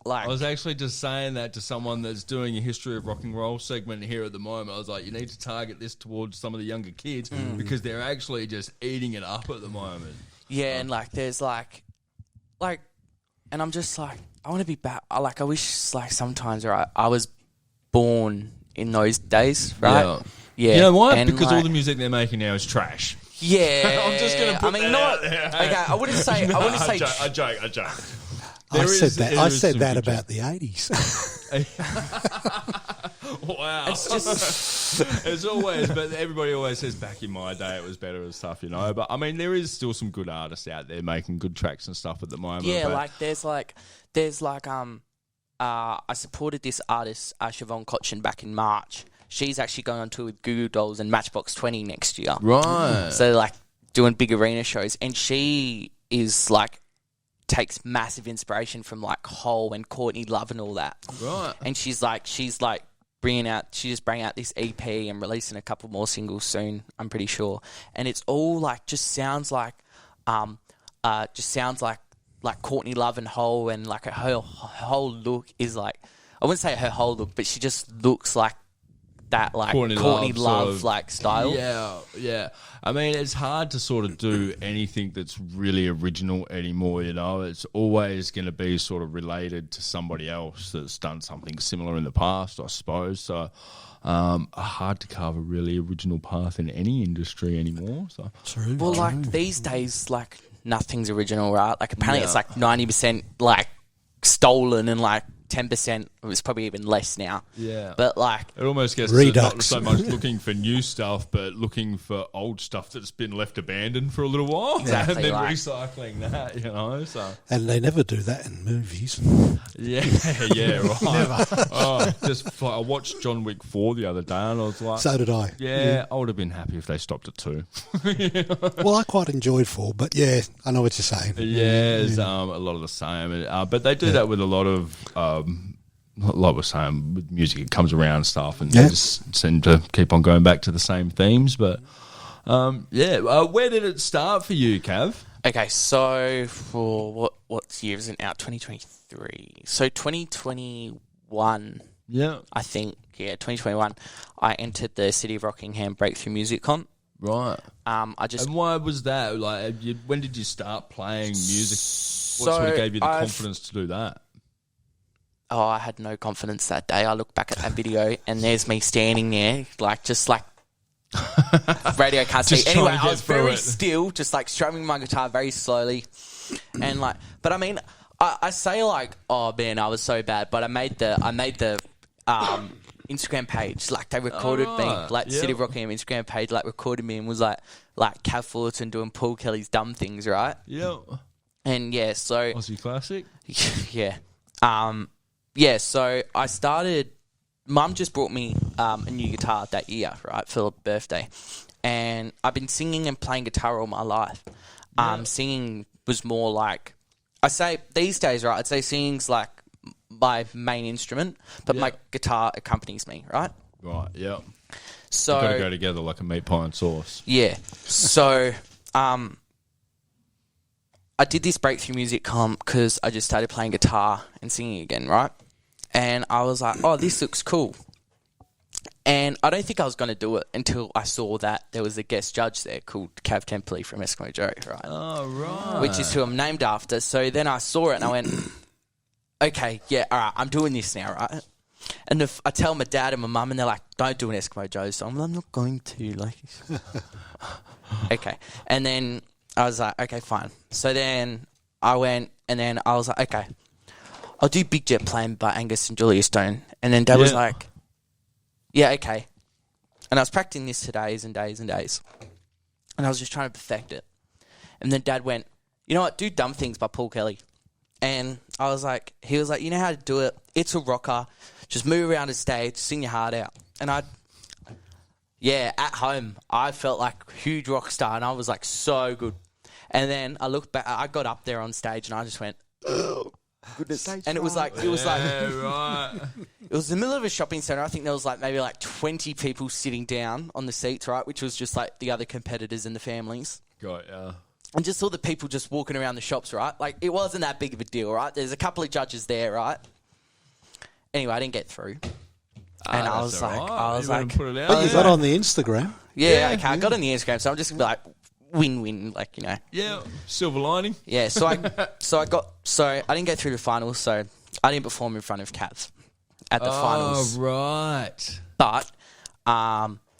I was actually just saying that to someone that's doing a history of rock and roll segment here at the moment. I was like, you need to target this towards some of the younger kids because they're actually just eating it up at the moment. Yeah, and there's and I'm just I want to be back. I wish sometimes I was born in those days, right? Yeah. You know why? Because all the music they're making now is trash. Yeah, I'm just gonna put that out there. Okay, I wouldn't say. I joke. I said that about the 80s. Wow. It's always, but everybody always says back in my day it was better and stuff, you know. But I mean, there is still some good artists out there making good tracks and stuff at the moment. Yeah, I supported this artist, Siobhan Cochin, back in March. She's actually going on tour with Goo Goo Dolls and Matchbox 20 next year. Right. So doing big arena shows, and she is takes massive inspiration from Hole and Courtney Love and all that. Right. And she's bringing out this EP and releasing a couple more singles soon, I'm pretty sure. And it's all just sounds like Courtney Love and Hole, and her whole look is I wouldn't say her whole look, but she just looks like that Courtney Love style. Yeah. I mean, it's hard to sort of do anything that's really original anymore, you know. It's always going to be sort of related to somebody else that's done something similar in the past, I suppose. So hard to carve a really original path in any industry anymore. So True. Well, these days, nothing's original, right? Apparently it's 90% stolen and 10%, it's probably even less now. Yeah. But it almost gets Redux. to not so much looking for new stuff, but looking for old stuff that's been left abandoned for a little while. Exactly, and then recycling that, you know. So And they never do that in movies. Yeah, right. Never. I watched John Wick 4 the other day, and I was like, So did I. Yeah, I would have been happy if they stopped at 2. Well, I quite enjoyed 4, but yeah, I know what you're saying. Yeah, it's a lot of the same. But they do that with a lot of, like we're saying, with music, it comes around and stuff, and they just seem to keep on going back to the same themes. But where did it start for you, Kav? Okay, so for what year is it now? 2023. So 2021. Yeah, I think 2021. I entered the City of Rockingham Breakthrough Music Comp. Right. And why was that? When did you start playing music? What sort of gave you the confidence to do that? Oh, I had no confidence that day. I look back at that video and there's me standing there, radio can't see. Anyway, I was very still, just strumming my guitar very slowly, and But I mean, I say oh man, I was so bad. But I made the Instagram page. They recorded me, City of Rockingham Instagram page, recorded me and was Kav Fullerton doing Paul Kelly's dumb things, right? Yeah. And so Aussie classic. Yeah. So I started. Mum just brought me a new guitar that year, right, for a birthday, and I've been singing and playing guitar all my life. Singing was more I say these days, right? I'd say singing's my main instrument, but my guitar accompanies me, right? Right. Yeah. So you've got to go together like a meat pie and sauce. Yeah. So I did this breakthrough music comp because I just started playing guitar and singing again, right? And I was like, oh, this looks cool. And I don't think I was going to do it until I saw that there was a guest judge there called Kav Templey from Eskimo Joe, right? Oh, right. Which is who I'm named after. So then I saw it and I went, okay, yeah, all right, I'm doing this now, right? And if I tell my dad and my mum and they're like, don't do an Eskimo Joe. So I'm not going to, okay. And then I was like, okay, fine. So then I went and then I was like, okay, I'll do Big Jet Plane by Angus and Julia Stone. And then Dad was like, yeah, okay. And I was practicing this for days and days and days. And I was just trying to perfect it. And then Dad went, you know what, do Dumb Things by Paul Kelly. And I was like, he was like, you know how to do it. It's a rocker. Just move around the stage, sing your heart out. And at home, I felt like a huge rock star and I was so good. And then I looked back. I got up there on stage and I just went, oh, goodness. And it was like, it was the middle of a shopping centre. I think there was like maybe like 20 people sitting down on the seats, right? Which was just like the other competitors and the families. Got yeah. And just all the people just walking around the shops, right? Like, it wasn't that big of a deal, right? There's a couple of judges there, right? Anyway, I didn't get through. And I was like, But you got on the Instagram. Yeah, okay, I got on the Instagram, so I'm just like, win-win, like, you know. Yeah, silver lining. Yeah, so I didn't get through the finals, so I didn't perform in front of Kav at the finals. Oh, right. But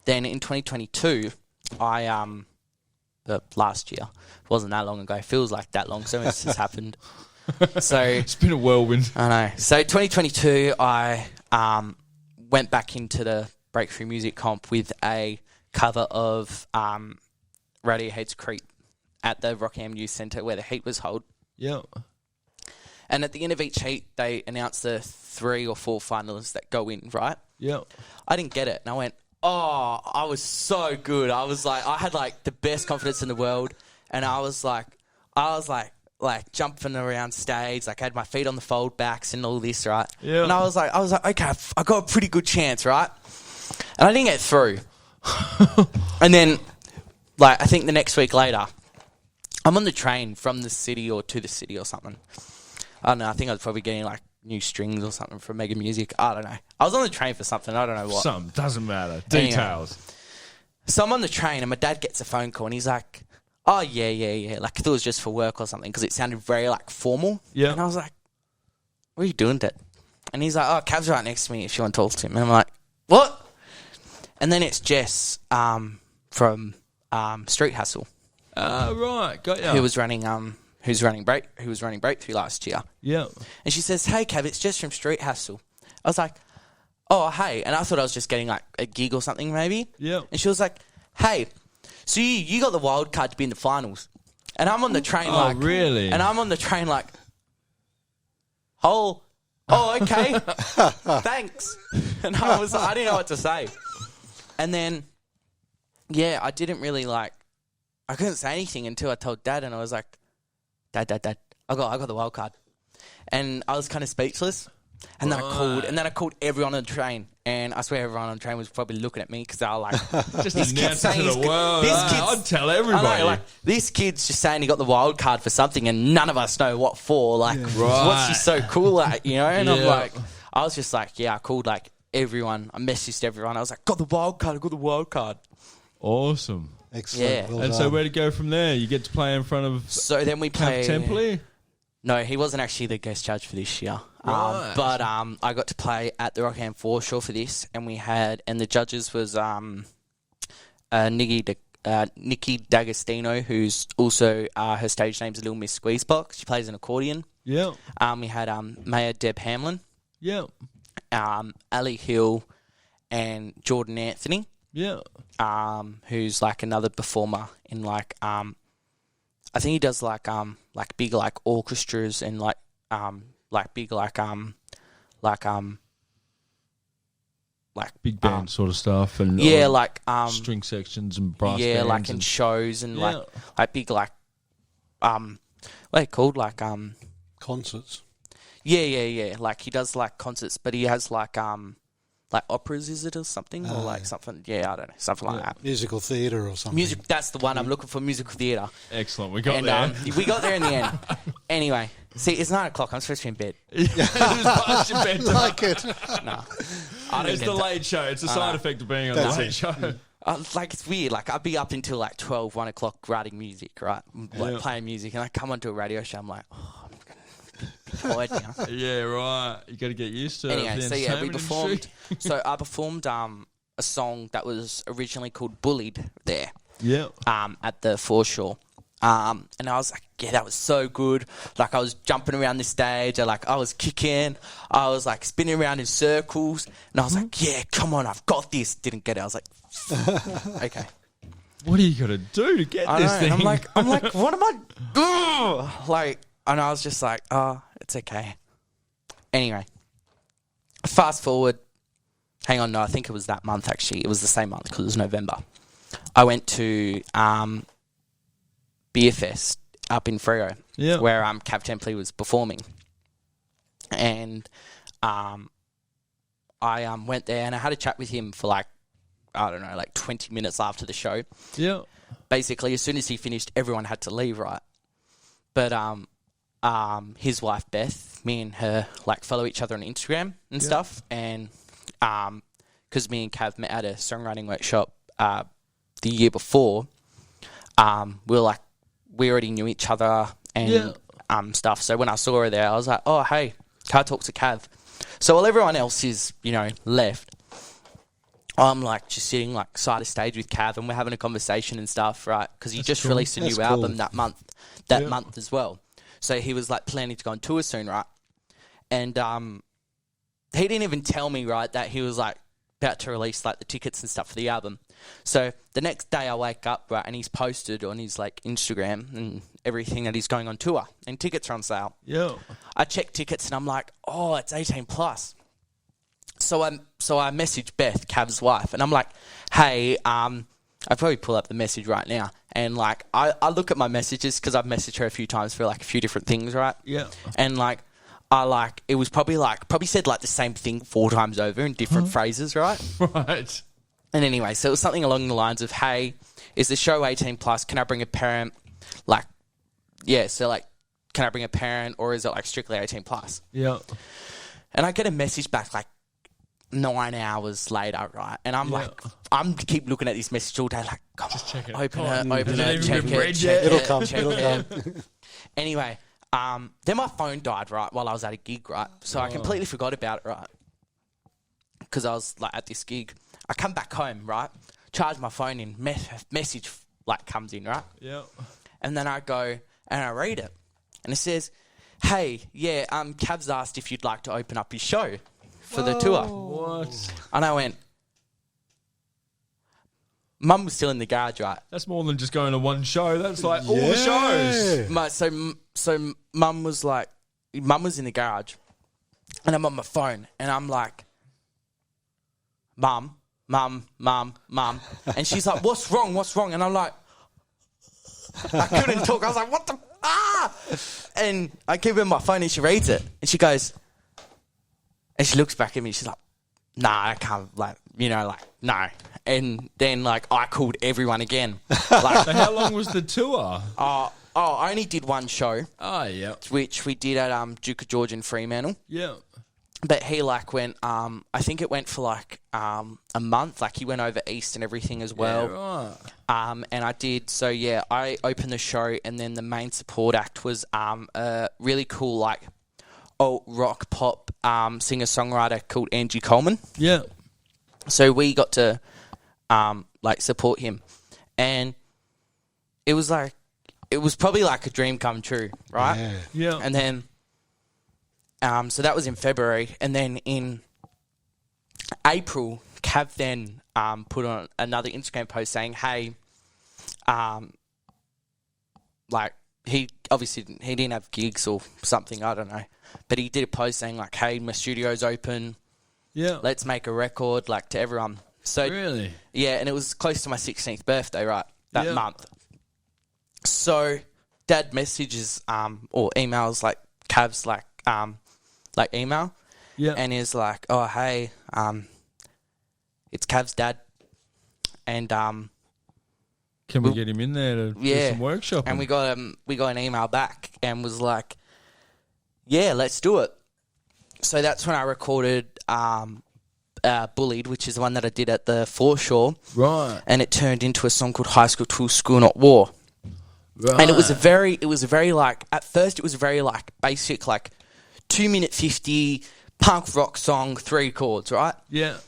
then in 2022, last year, it wasn't that long ago. It feels like that long, so much has happened. So it's been a whirlwind. I know. So 2022, I went back into the Breakthrough Music Comp with a cover of Radiohead's Creep at the Rockingham Youth Centre where the heat was held. Yeah. And at the end of each heat, they announced the 3 or 4 finalists that go in, right? Yeah. I didn't get it. And I went, oh, I was so good. I was like, I had like the best confidence in the world. And I was like jumping around stage. Like I had my feet on the fold backs and all this, right? Yeah. And I was like, okay, I got a pretty good chance, right? And I didn't get through. And then, like, I think the next week later, I'm on the train from the city or to the city or something. I don't know. I think I was probably getting like new strings or something from Mega Music. I don't know. I was on the train for something. I don't know what. Something. Doesn't matter. Details. Anyway, so I'm on the train and my dad gets a phone call and he's like, oh, yeah. Like, I thought it was just for work or something because it sounded very, like, formal. Yeah. And I was like, what are you doing, Dad? And he's like, oh, Kav's right next to me if you want to talk to him. And I'm like, what? And then it's Jess from Street Hustle. Right. Got ya. Who was running Breakthrough last year. Yeah. And she says, hey, Kav, it's Jess from Street Hustle. I was like, oh, hey. And I thought I was just getting, like, a gig or something maybe. Yeah. And she was like, hey, so you got the wild card to be in the finals. And I'm on the train like... Oh, really? And I'm on the train like... Oh, okay. Thanks. And I didn't know what to say. And then, yeah, I didn't really like... I couldn't say anything until I told Dad and I was like, Dad, I got the wild card. And I was kind of speechless. And then I called everyone on the train. And I swear everyone on the train was probably looking at me because they were like... just announce it to the world. I'd tell everybody. I know, like, this kid's just saying he got the wild card for something and none of us know what for. Like, what's he so cool at, you know? And I'm like... I was just like, yeah, I called, like, everyone. I messaged everyone. I was like, got the wild card. Awesome. Excellent. Yeah. Well and done. so where to go from there? You get to play in front of... So then we play... Templey? No, he wasn't actually the guest judge for this year. Right. But I got to play at the Rockingham Foreshore for this, and the judges was Nikki D'Agostino, who's also her stage name's Little Miss Squeezebox. She plays an accordion. Yeah. We had Mayor Deb Hamlin. Yeah. Ali Hill, and Jordan Anthony. Yeah. Who's like another performer in like I think he does like big like orchestras and like big big band sort of stuff and string sections and brass bands like in shows and like big like what are they called like concerts. Yeah. Like he does like concerts, but he has like operas, is it, or something? Or like something, I don't know, something like that. Musical theatre or something. Music, that's the one. I'm looking for musical theatre. Excellent, we got there. We got there in the end. Anyway, see, it's 9 o'clock. I'm supposed to be in bed. It was past your bedtime. Like it. No. It's the late show. It's a side effect of being on the late show. Like, it's weird. Like, I'd be up until like 12, 1 o'clock writing music, right? Like, playing music. And I come onto a radio show, I'm like, tired now. Yeah, right. You got to get used to it. Anyway, so yeah, we performed. So I performed a song that was originally called "Bullied" there. Yeah. At the Foreshore. And I was like, yeah, that was so good. Like, I was jumping around the stage. I was kicking. I was like spinning around in circles. And I was like, yeah, come on, I've got this. Didn't get it. I was like, okay. What are you gonna do to get this thing? I'm like, what am I? Like. And I was just like, oh, it's okay. Anyway, fast forward. Hang on, no, I think it was that month, actually. It was the same month because it was November. I went to beer fest up in Freo, where Kav Templey was performing, and I went there and I had a chat with him for like, I don't know, like 20 minutes after the show. Yeah. Basically, as soon as he finished, everyone had to leave, right? But his wife Beth, me and her like follow each other on Instagram and stuff, and because me and Kav met at a songwriting workshop the year before, we already knew each other and stuff. So when I saw her there, I was like, oh hey, can I talk to Kav? So while everyone else is, you know, left, I'm like just sitting like side of stage with Kav, and we're having a conversation and stuff, right? Because he just released a new album that month as well. So he was like planning to go on tour soon, right? And he didn't even tell me, right, that he was like about to release like the tickets and stuff for the album. So the next day I wake up, right, and he's posted on his like Instagram and everything that he's going on tour and tickets are on sale. Yeah. I check tickets and I'm like, oh, it's 18 plus. So I message Beth, Kav's wife, and I'm like, hey, I'll probably pull up the message right now. And like, I look at my messages because I've messaged her a few times for like a few different things, right? Yeah. And like, it was probably said like the same thing 4 times over in different phrases, right? Right. And anyway, so it was something along the lines of, hey, is the show 18 plus? Can I bring a parent? Like, yeah, so like, can I bring a parent or is it like strictly 18 plus? Yeah. And I get a message back like 9 hours later, right? And I'm like, I'm keep looking at this message all day, like, come on, check it. open it, check it. It'll come. Anyway, then my phone died, right, while I was at a gig, right? So I completely forgot about it, right? Because I was like at this gig. I come back home, right? Charge my phone in, message like comes in, right? Yeah. And then I go and I read it. And it says, hey, yeah, Kav's asked if you'd like to open up his show for the tour. What? And I went, Mum was still in the garage, right? That's more than just going to one show. That's like all the shows. So Mum was in the garage, and I'm on my phone, and I'm like, Mum, and she's like, what's wrong? And I'm like, I couldn't talk. I was like, what the and I give her my phone, and she reads it, and she goes, and she looks back at me, she's like, nah, I can't, like, you know, like, no. And then, like, I called everyone again. Like, So how long was the tour? I only did one show. Oh, yeah. Which we did at Duke of George in Fremantle. Yeah. But he, like, went, I think it went for, like, a month. Like, he went over east and everything as well. Yeah, right. And I did, so, yeah, I opened the show, and then the main support act was a really cool, like, alt rock pop singer-songwriter called Angie Coleman. Yeah. So we got to, like, support him. And it was probably like a dream come true, right? Yeah. And then, so that was in February. And then in April, Kav then put on another Instagram post saying, hey, like, he didn't have gigs or something, I don't know. But he did a post saying, like, hey, my studio's open. Yeah. Let's make a record, like, to everyone. So Really? yeah, and it was close to my 16th birthday, right, that Yeah. month. So Dad messages or emails, like, Kav's, like email. Yeah. And is like, oh, hey, it's Kav's dad. And Can we get him in there to do some workshop? and we got an email back and was like, yeah, let's do it. So that's when I recorded Bullied, which is the one that I did at the foreshore. Right. And it turned into a song called High School to School Not War. Right. And it was a very like, at first it was a very like basic, like 2-minute 50 punk rock song, 3 chords, right? Yeah.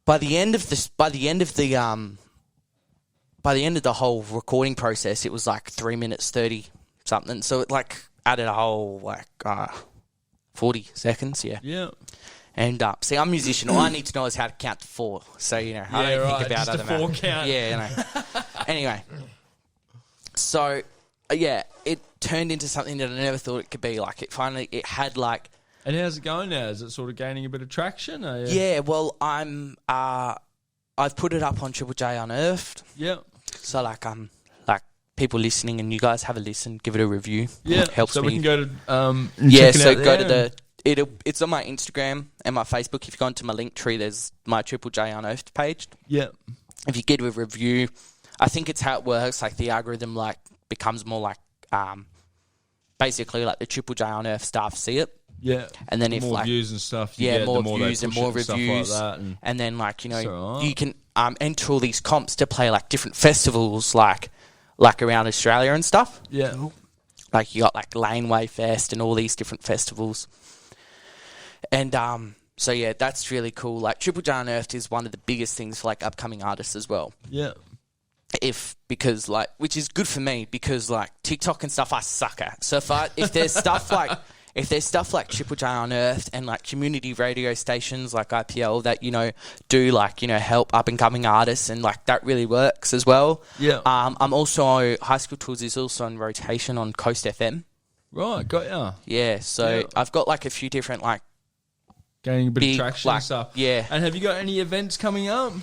By the end of the whole recording process, it was like 3 minutes 30 something. So it like added a whole like 40 seconds, yeah. Yeah. And see, I'm a musician. All I need to know is how to count to 4. So I don't think about just other a 4 math. count. Yeah, you know. Anyway, so yeah, it turned into something that I never thought it could be. Like it had like. And how's it going now? Is it sort of gaining a bit of traction? Yeah, well, I've put it up on Triple J Unearthed. Yeah. So like people listening and you guys have a listen, give it a review. Yeah, It helps so me. we can go to Yeah, check it so out go to there. it's on my Instagram and my Facebook. If you go into my link tree, there's my Triple J Unearthed page. Yeah, If you give a review, I think it's how it works. Like the algorithm like becomes more like basically like the Triple J Unearthed staff see it. yeah. And then if More like views and stuff. yeah, get, more the more views they and push more it and stuff reviews, like that. And then like you know It's alright. you can enter all these comps to play like different festivals like around Australia and stuff. yeah, Like you got like Laneway Fest and all these different festivals. And so yeah, that's really cool. Like Triple J Unearthed is one of the biggest things for like upcoming artists as well. yeah. Because like, which is good for me because like TikTok and stuff I suck at. So if there's stuff like Triple J Unearthed and like community radio stations like IPL that do like help up and coming artists and like that really works as well. Yeah. I'm also High School Tours is also on rotation on Coast FM. Right, got ya. Yeah, so Yeah. I've got like a few different like Gaining a bit big of traction like and stuff. yeah. And have you got any events coming up?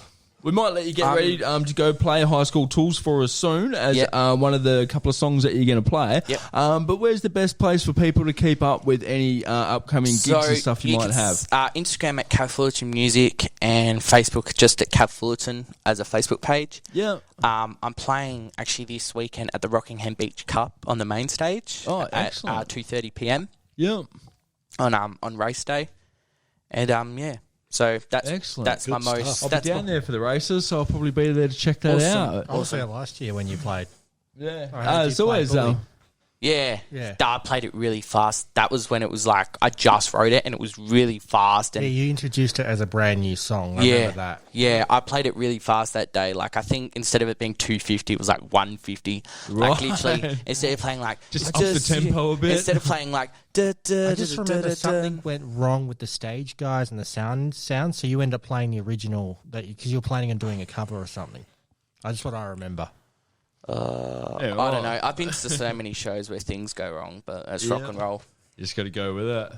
We might let you get ready to go play High School Tools for us soon as one of the couple of songs that you're going to play. Yep. But where's the best place for people to keep up with any upcoming gigs and stuff you might have? Instagram at Kav Fullerton Music and Facebook just at Kav Fullerton as a Facebook page. Yeah. I'm playing actually this weekend at the Rockingham Beach Cup on the main stage Oh, at excellent. 2:30 p.m. Yeah. on race day, and yeah. So that's Excellent. That's my Good most. stuff. I'll That's be down my, there for the races, so I'll probably be there to check that Awesome. out. I was there last year when you played. Yeah. I heard It's you play always Bully. Yeah. Yeah. I played it really fast. That was when it was like I just wrote it and it was really fast. And Yeah, you introduced it as a brand new song. I remember that. Yeah, I played it really fast that day. Like I think instead of it being 250, it was like 150. Right. Like literally, instead of playing like Just up the tempo a bit. Instead of playing like I just remember something went wrong with the stage guys and the sound. So you end up playing the original because you were planning on doing a cover or something. That's what I remember. Yeah, I don't know. I've been to so many shows where things go wrong, but it's rock and roll. You just got to go with it.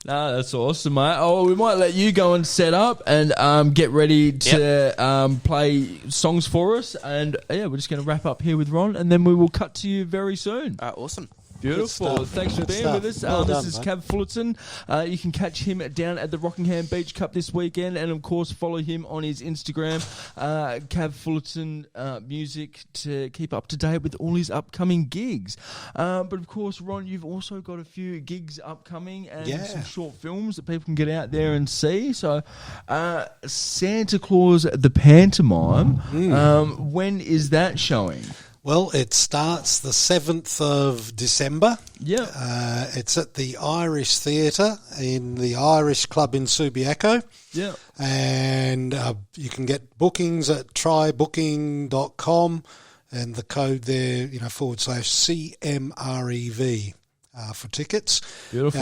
No, that's awesome, mate. Oh, we might let you go and set up and get ready to play songs for us. And yeah, we're just going to wrap up here with Ron, and then we will cut to you very soon. Awesome. Beautiful. Good stuff. Thanks for Good being stuff. with us. Well This done, is mate. Kav Fullerton. You can catch him down at the Rockingham Beach Cup this weekend, and of course follow him on his Instagram, Kav Fullerton Music, to keep up to date with all his upcoming gigs. But of course, Ron, you've also got a few gigs upcoming and some short films that people can get out there and see. So, Santa Claus the Pantomime. When is that showing? Well, it starts the 7th of December. Yeah. It's at the Irish Theatre in the Irish Club in Subiaco. Yeah. And you can get bookings at trybooking.com and the code there, /CMREV for tickets. Beautiful.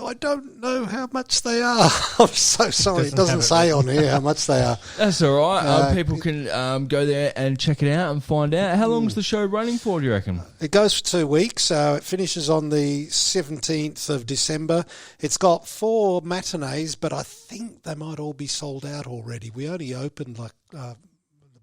I don't know how much they are. I'm so sorry. It doesn't say on here how much they are. That's all right. People can go there and check it out and find out. How long's the show running for, do you reckon? It goes for 2 weeks, so it finishes on the 17th of December. It's got 4 matinees, but I think they might all be sold out already. We only opened, the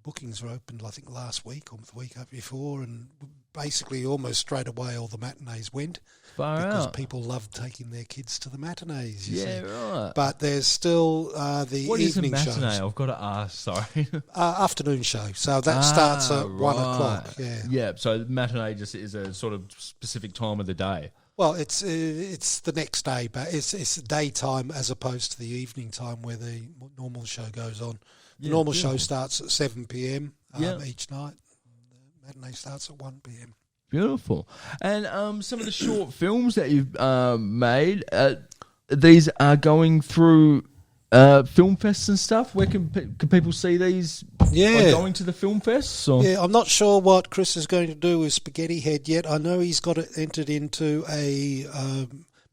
bookings were opened, I think, last week or the week before, and basically almost straight away all the matinees went. Far Because out. people love taking their kids to the matinees, you Yeah, see. right. But there's still the What is a evening matinee? shows. I've got to ask, sorry. Afternoon show. So that starts at 1 o'clock, yeah. Yeah, so matinee just is a sort of specific time of the day. Well, it's the next day, but it's daytime as opposed to the evening time where the normal show goes on. The normal show starts at 7 p.m. Each night. The matinee starts at 1 p.m. Beautiful. And some of the short films that you've made, these are going through film fests and stuff. Where can people see these? Yeah. By going to the film fests? Or? Yeah, I'm not sure what Chris is going to do with Spaghetti Head yet. I know he's got it entered into a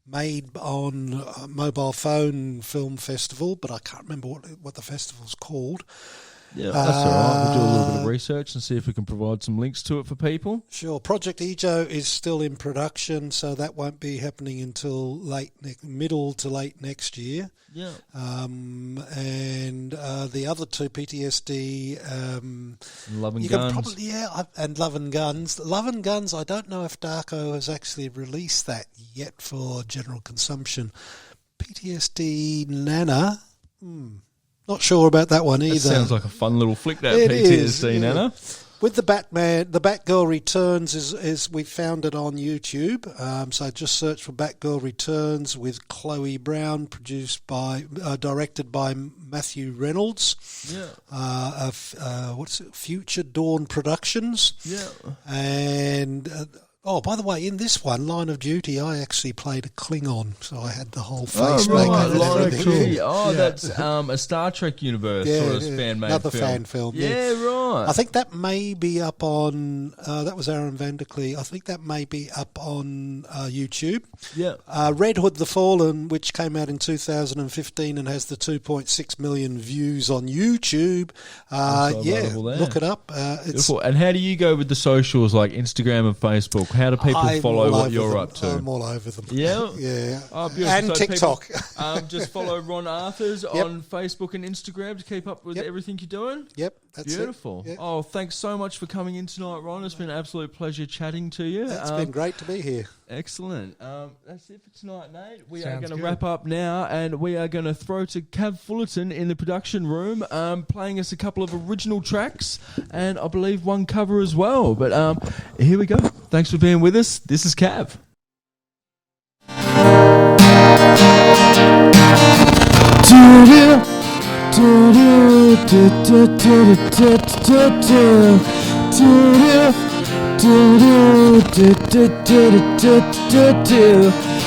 made on mobile phone film festival, but I can't remember what the festival's called. Yeah, that's all right. We'll do a little bit of research and see if we can provide some links to it for people. Sure. Project Ejo is still in production, so that won't be happening until middle to late next year. Yeah. And the other two, PTSD, Love and Guns. And Love and Guns. Love and Guns, I don't know if Darko has actually released that yet for general consumption. PTSD Nana, not sure about that one either. That sounds like a fun little flick, that PTSD Nana. With the Batman, the Batgirl Returns is we found it on YouTube. So just search for Batgirl Returns with Chloe Brown, directed by Matthew Reynolds. Yeah. Future Dawn Productions. Yeah. And by the way, in this one, Line of Duty, I actually played a Klingon, so I had the whole face makeup and Line of everything. Duty. That's a Star Trek universe sort of fan-made another film. fan film. Yeah, right. I think that may be up on. That was Aaron Vanderklee. I think that may be up on YouTube. Yeah. Red Hood: The Fallen, which came out in 2015 and has the 2.6 million views on YouTube. Look it up. Beautiful. And how do you go with the socials like Instagram and Facebook? How do people follow what you're up to? I'm all over them. Yeah? Yeah. Oh, beautiful. And So TikTok. people, just follow Ron Arthurs on Facebook and Instagram to keep up with everything you're doing? Yep, that's Beautiful. it. Yep. Oh, thanks so much for coming in tonight, Ron. It's been an absolute pleasure chatting to you. It's been great to be here. Excellent. That's it for tonight, Nate. We are Sounds going to good. wrap up now, and we are going to throw to Kav Fullerton in the production room, playing us a couple of original tracks, and I believe one cover as well. But here we go. Thanks for being with us. This is Kav.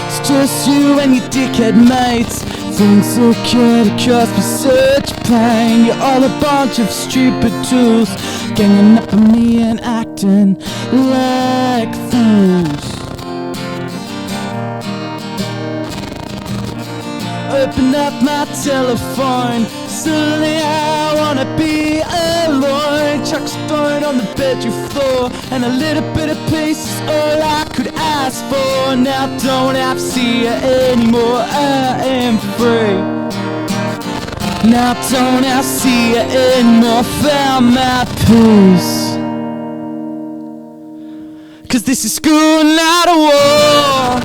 It's just you and your dickhead mates. Things will cut across me such pain. You're all a bunch of stupid tools, ganging up on me and acting like fools. Open up my telephone. Suddenly I wanna be alone. Chuck a stone on the bedroom floor, and a little bit of peace is all I could ask for. Now I don't have to see you anymore. I am free. Now I don't have to see you anymore. Found my peace. 'Cause this is school, not a war.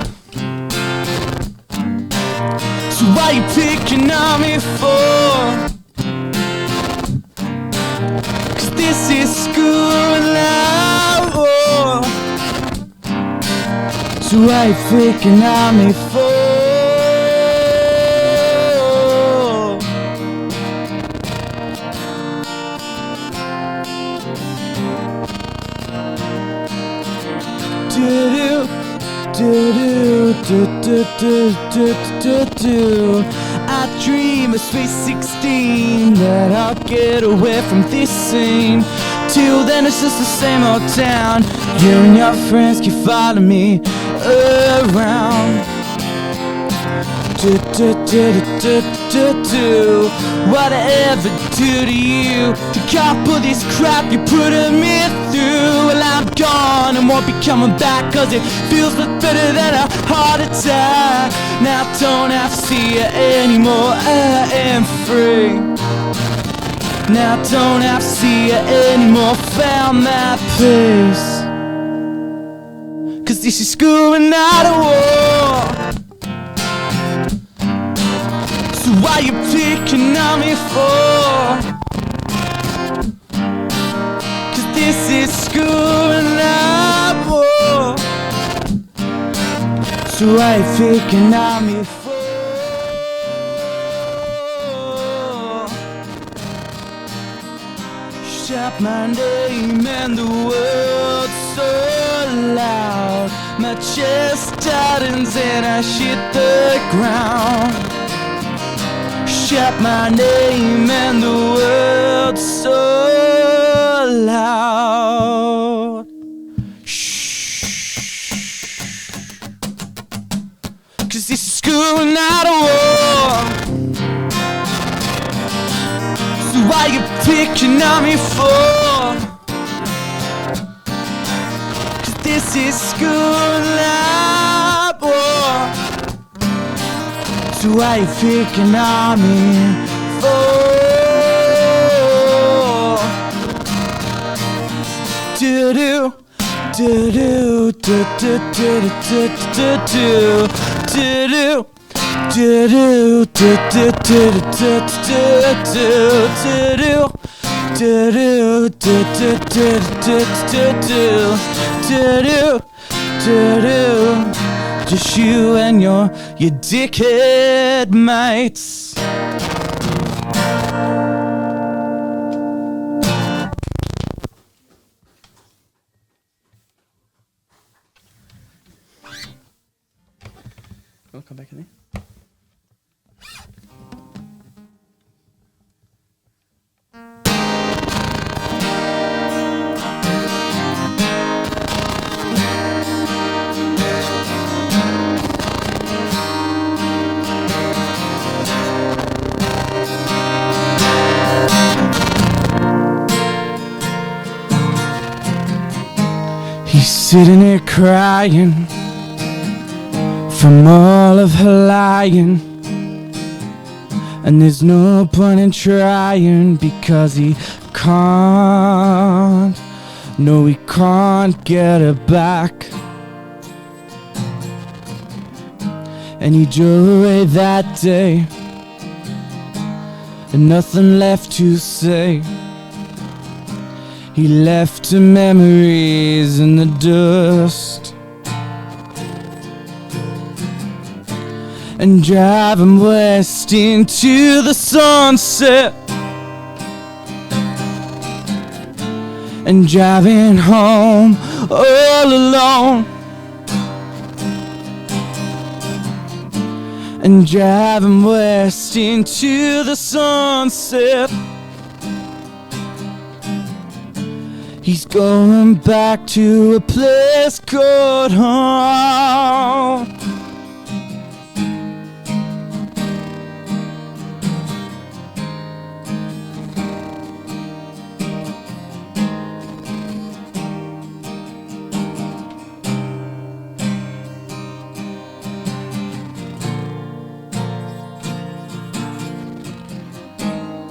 So why you picking on me for? 'Cause this is school now. So why you picking on me for? I dream of sweet 16, that I'll get away from this scene. Till then it's just the same old town. You and your friends keep following me around. Whatever do to you to cop all this crap you're putting me through? Well, I'm gone and won't be coming back, 'cause it feels much better than a heart attack. Now I don't have to see you anymore. I am free. Now I don't have to see you anymore. Found my peace. 'Cause this is school and not a war. So why you picking on me for? 'Cause this is school and not war. So why you picking on me for? Shout my name and the world so loud. My chest tightens and I hit the ground. Shout my name and the world so loud. Shh. 'Cause this is school, not a war. So why are you picking on me for? 'Cause this is school life war. So why you picking on me for? Do do do do do do do do do do do do do do do do do. Just you and your dickhead mates. I'll come back in there. He's sitting there crying from all of her lying, and there's no point in trying because he can't. No, he can't get her back. And he drove away that day, and nothing left to say. He left her memories in the dust, and driving west into the sunset, and driving home all alone, and driving west into the sunset. He's going back to a place called home.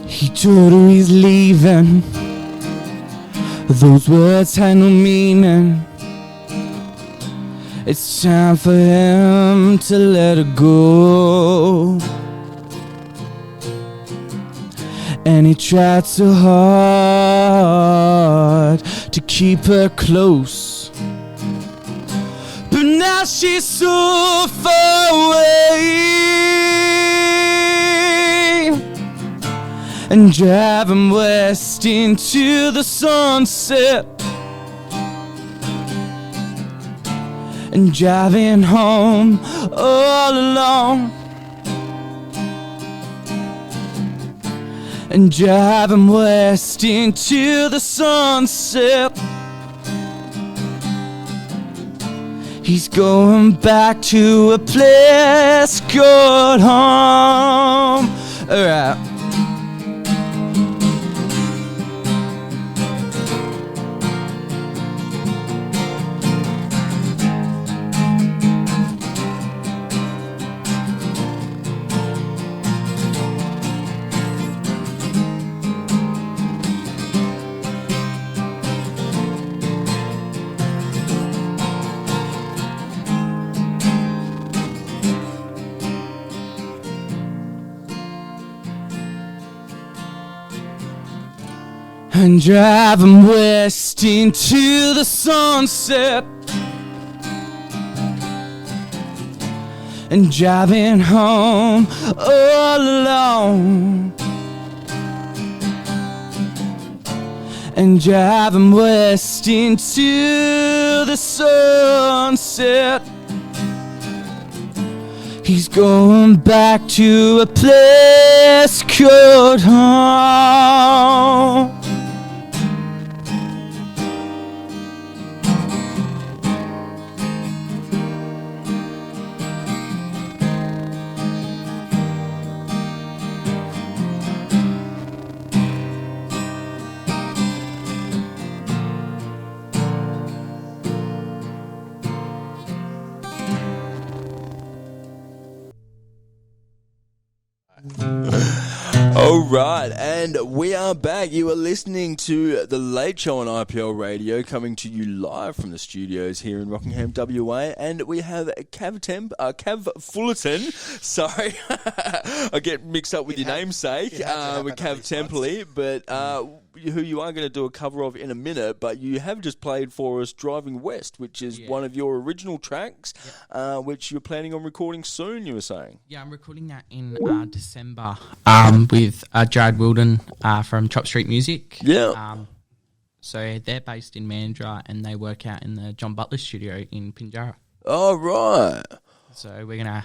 He told her he's leaving. Those words had no meaning. It's time for him to let her go. And he tried so hard to keep her close, but now she's so far away. And driving west into the sunset, and driving home all alone, and driving west into the sunset. He's going back to a place called home. Alright. And driving west into the sunset, and driving home all alone, and driving west into the sunset. He's going back to a place called home. right, and we are back. You are listening to The Late Show on IPL Radio, coming to you live from the studios here in Rockingham, WA, and we have Kav Fullerton. Sorry, I get mixed up with your namesake, with Kav Templey, but who you are going to do a cover of in a minute, but you have just played for us Driving West, which is one of your original tracks, which you're planning on recording soon, you were saying. Yeah, I'm recording that in December with Jared Wilden from Chop Street Music. Yeah. So they're based in Mandurah and they work out in the John Butler studio in Pinjarra. Oh, right. So we're going to...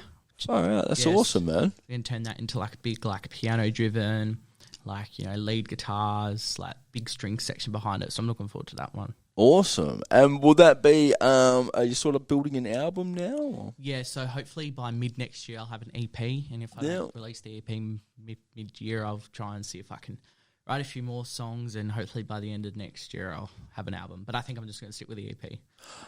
Oh, right. That's awesome, man. We're going to turn that into like a big piano-driven, lead guitars, big string section behind it. So I'm looking forward to that one. Awesome. And will that be, are you sort of building an album now? Or? Yeah, so hopefully by mid next year I'll have an EP, and if I don't release the EP mid-year, I'll try and see if I can write a few more songs, and hopefully by the end of next year I'll have an album. But I think I'm just going to stick with the EP.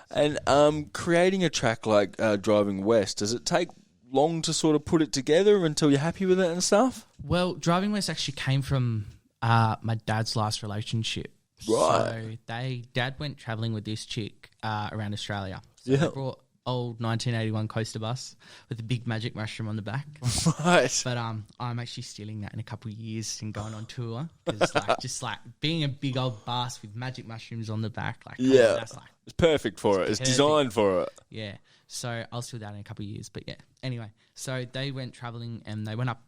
And creating a track like Driving West, does it take long to sort of put it together until you're happy with it and stuff? Well, Driving West actually came from my dad's last relationship. Right. So Dad went travelling with this chick around Australia. So they brought old 1981 coaster bus with a big magic mushroom on the back. Right. But I'm actually stealing that in a couple of years and going on tour, because just being a big old bus with magic mushrooms on the back, that's it's perfect for it. It's designed for it. Yeah. So I'll steal that in a couple of years. But yeah, anyway, so they went travelling and they went up,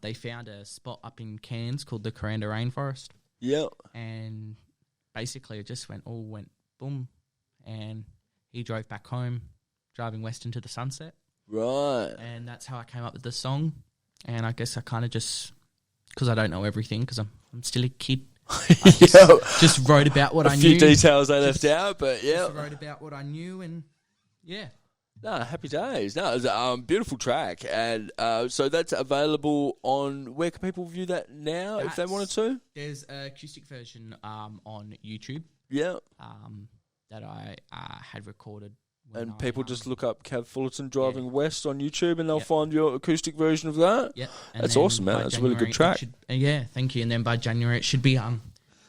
they found a spot up in Cairns called the Coranda Rainforest. Yeah. And basically it just went boom, and he drove back home, driving west into the sunset. Right. And that's how I came up with the song. And I guess I kind of just, because I don't know everything, because I'm still a kid, just wrote about what I knew. A few details I left out, but just wrote about what I knew, and yeah. No, happy days. No, it's a beautiful track. And so that's available on, where can people view that now if they wanted to? There's an acoustic version on YouTube. Yeah. That I had recorded. And people just look up Kav Fullerton Driving West on YouTube and they'll find your acoustic version of that. Yeah. That's awesome, man. That's a really good track. Thank you. And then by January it should be out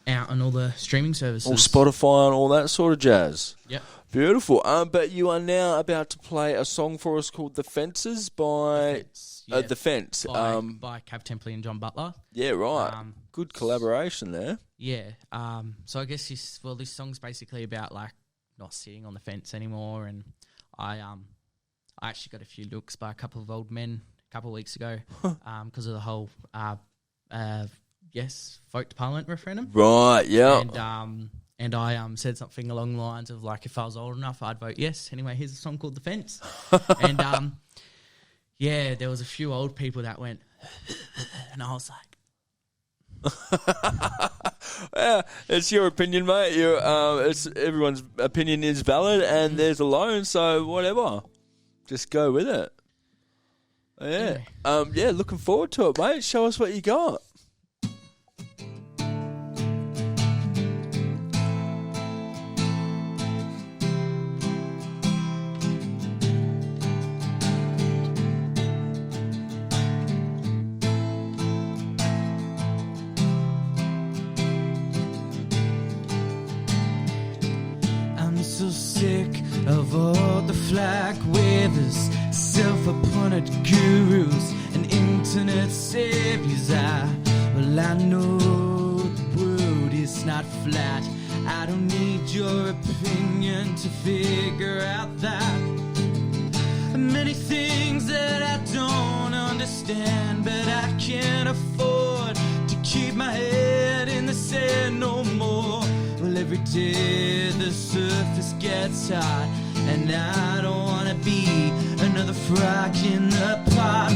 on all the streaming services. All Spotify and all that sort of jazz. Yep. Beautiful. But you are now about to play a song for us called The Fences by... The Fence. By Kav Templey and John Butler. Yeah, right. Good collaboration there. Yeah. So I guess this song's basically about not sitting on the fence anymore, and I actually got a few looks by a couple of old men a couple of weeks ago because of the whole vote to Parliament referendum. Right, yeah. And I said something along the lines of if I was old enough, I'd vote yes. Anyway, here's a song called The Fence. And there was a few old people that went, and I was like, yeah, it's your opinion, mate. It's everyone's opinion is valid, and there's a loan, so whatever, just go with it. Yeah, anyway. Looking forward to it, mate. Show us what you got. So sick of all the flag wavers, self-appointed gurus and internet saviors. I know the world is not flat. I don't need your opinion to figure out that many things that I don't understand, but I can't afford to keep my head in the sand no more. Well, every day the surface gets hot, and I don't wanna be another frog in the pot.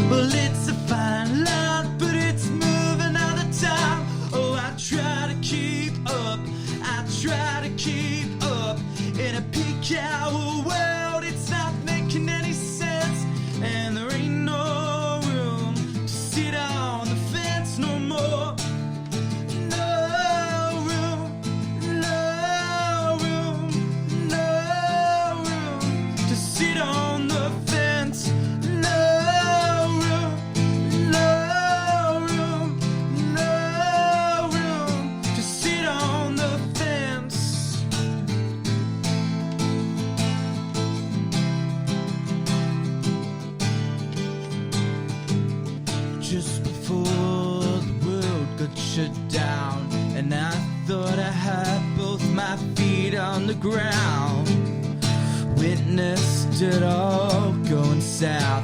Well, it's a fine line, but it's moving all the time. Oh, I try to keep up, in a peak hour world. It's not making any sense, and there ain't no room to sit on the fence no more. just before the world got shut down, and I thought I had both my feet on the ground. Witnessed it all going south,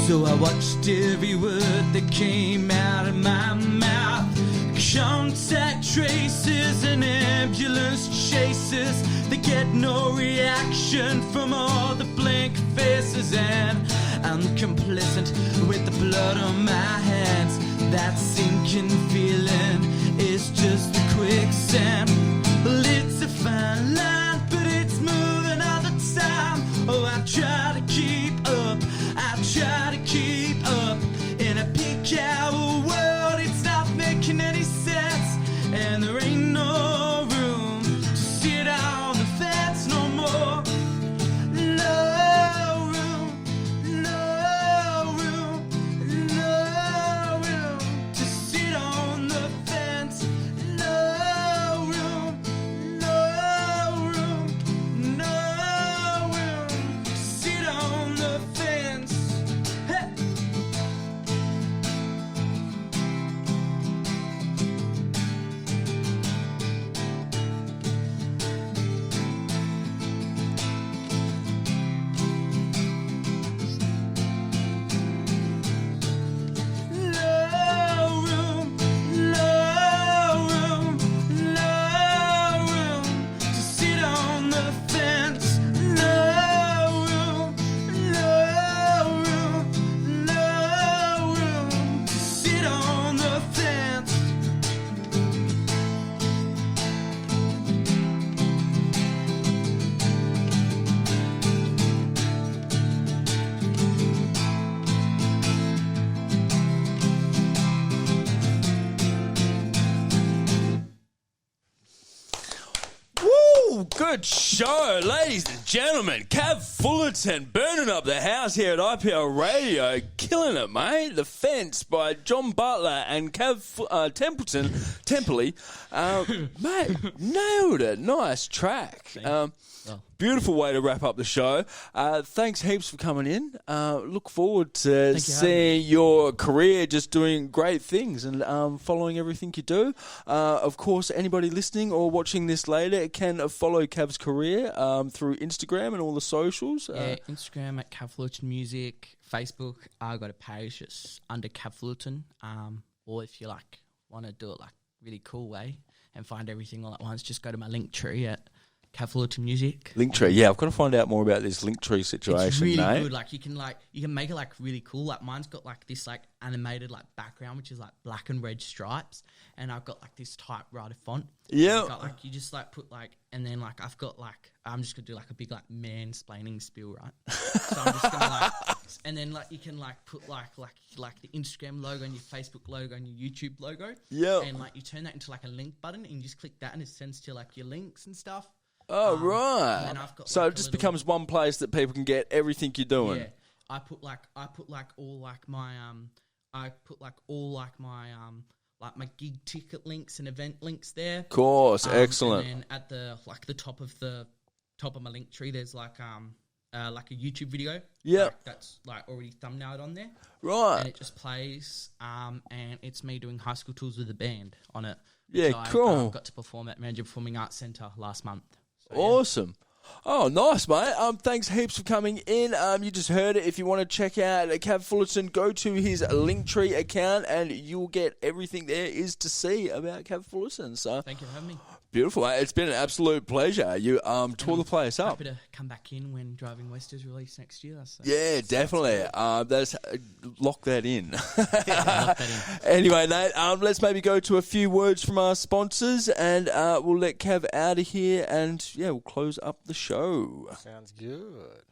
so I watched every word that came out of my mouth. Contact traces and ambulance chases, they get no reaction from all the blank faces, and I'm complicit with the blood on my hands. That sinking feeling is just the quicksand. Well, it's a fine line, but it's moving all the time. Oh, I try to keep up, I try to keep up. In a peak hour world, it's not making any sense, and there ain't no room to sit on the fence no more. No room, no room, no room to sit on the fence. No room, no room, no room to sit on the fence. Hey. No room, no room, no room to sit on the fence. No room, no room, no room to sit on the fence. Woo! Good show, ladies and gentlemen. Kav Fullerton burning up the house here at IPL Radio, killing it, mate. The Fence by John Butler and Kav Templey. Mate, nailed it. Nice track. Beautiful way to wrap up the show. Thanks heaps for coming in. Look forward to seeing your career just doing great things and following everything you do. Of course, anybody listening or watching this later can follow Kav's career through Instagram and all the socials. Yeah, Instagram at Kav Fullerton Music. Facebook, I got a page just under Kav Fullerton. Or if you like want to do it like really cool way and find everything all at once, just go to my link tree at Kav Fullerton Music. Linktree, yeah, I've got to find out more about this Linktree situation. It's really mate. good. Like you can make it like really cool. Like mine's got like this like animated like background, which is like black and red stripes, and I've got like this typewriter font. Yeah. Like you just like put like, and then like I've got like I'm just gonna do like a big like mansplaining spiel, right? So I'm just gonna like, and then like you can like put like the Instagram logo and your Facebook logo and your YouTube logo. Yeah. And like you turn that into like a link button, and you just click that, and it sends to like your links and stuff. Oh, right. And I've got, so like, it just becomes one place that people can get everything you're doing. Yeah. I put all my gig ticket links and event links there. Of course, excellent. And then at the top of my link tree, there's like a YouTube video. Yeah. Like, that's like already thumbnailed on there. Right. And it just plays. And it's me doing high school tours with the band on it. Yeah, so cool. I got to perform at Manager Performing Arts Centre last month. So, awesome. Oh, nice, mate. Thanks heaps for coming in. You just heard it. If you want to check out Kav Fullerton, go to his Linktree account and you'll get everything there is to see about Kav Fullerton. So thank you for having me. Beautiful, mate. It's been an absolute pleasure. You tore the place up. Happy to come back in when Driving West is released next year. So. Yeah, definitely. That's lock that in. Lock that in. Anyway, Nate, let's maybe go to a few words from our sponsors and we'll let Kav out of here and, yeah, we'll close up the show. Sounds good.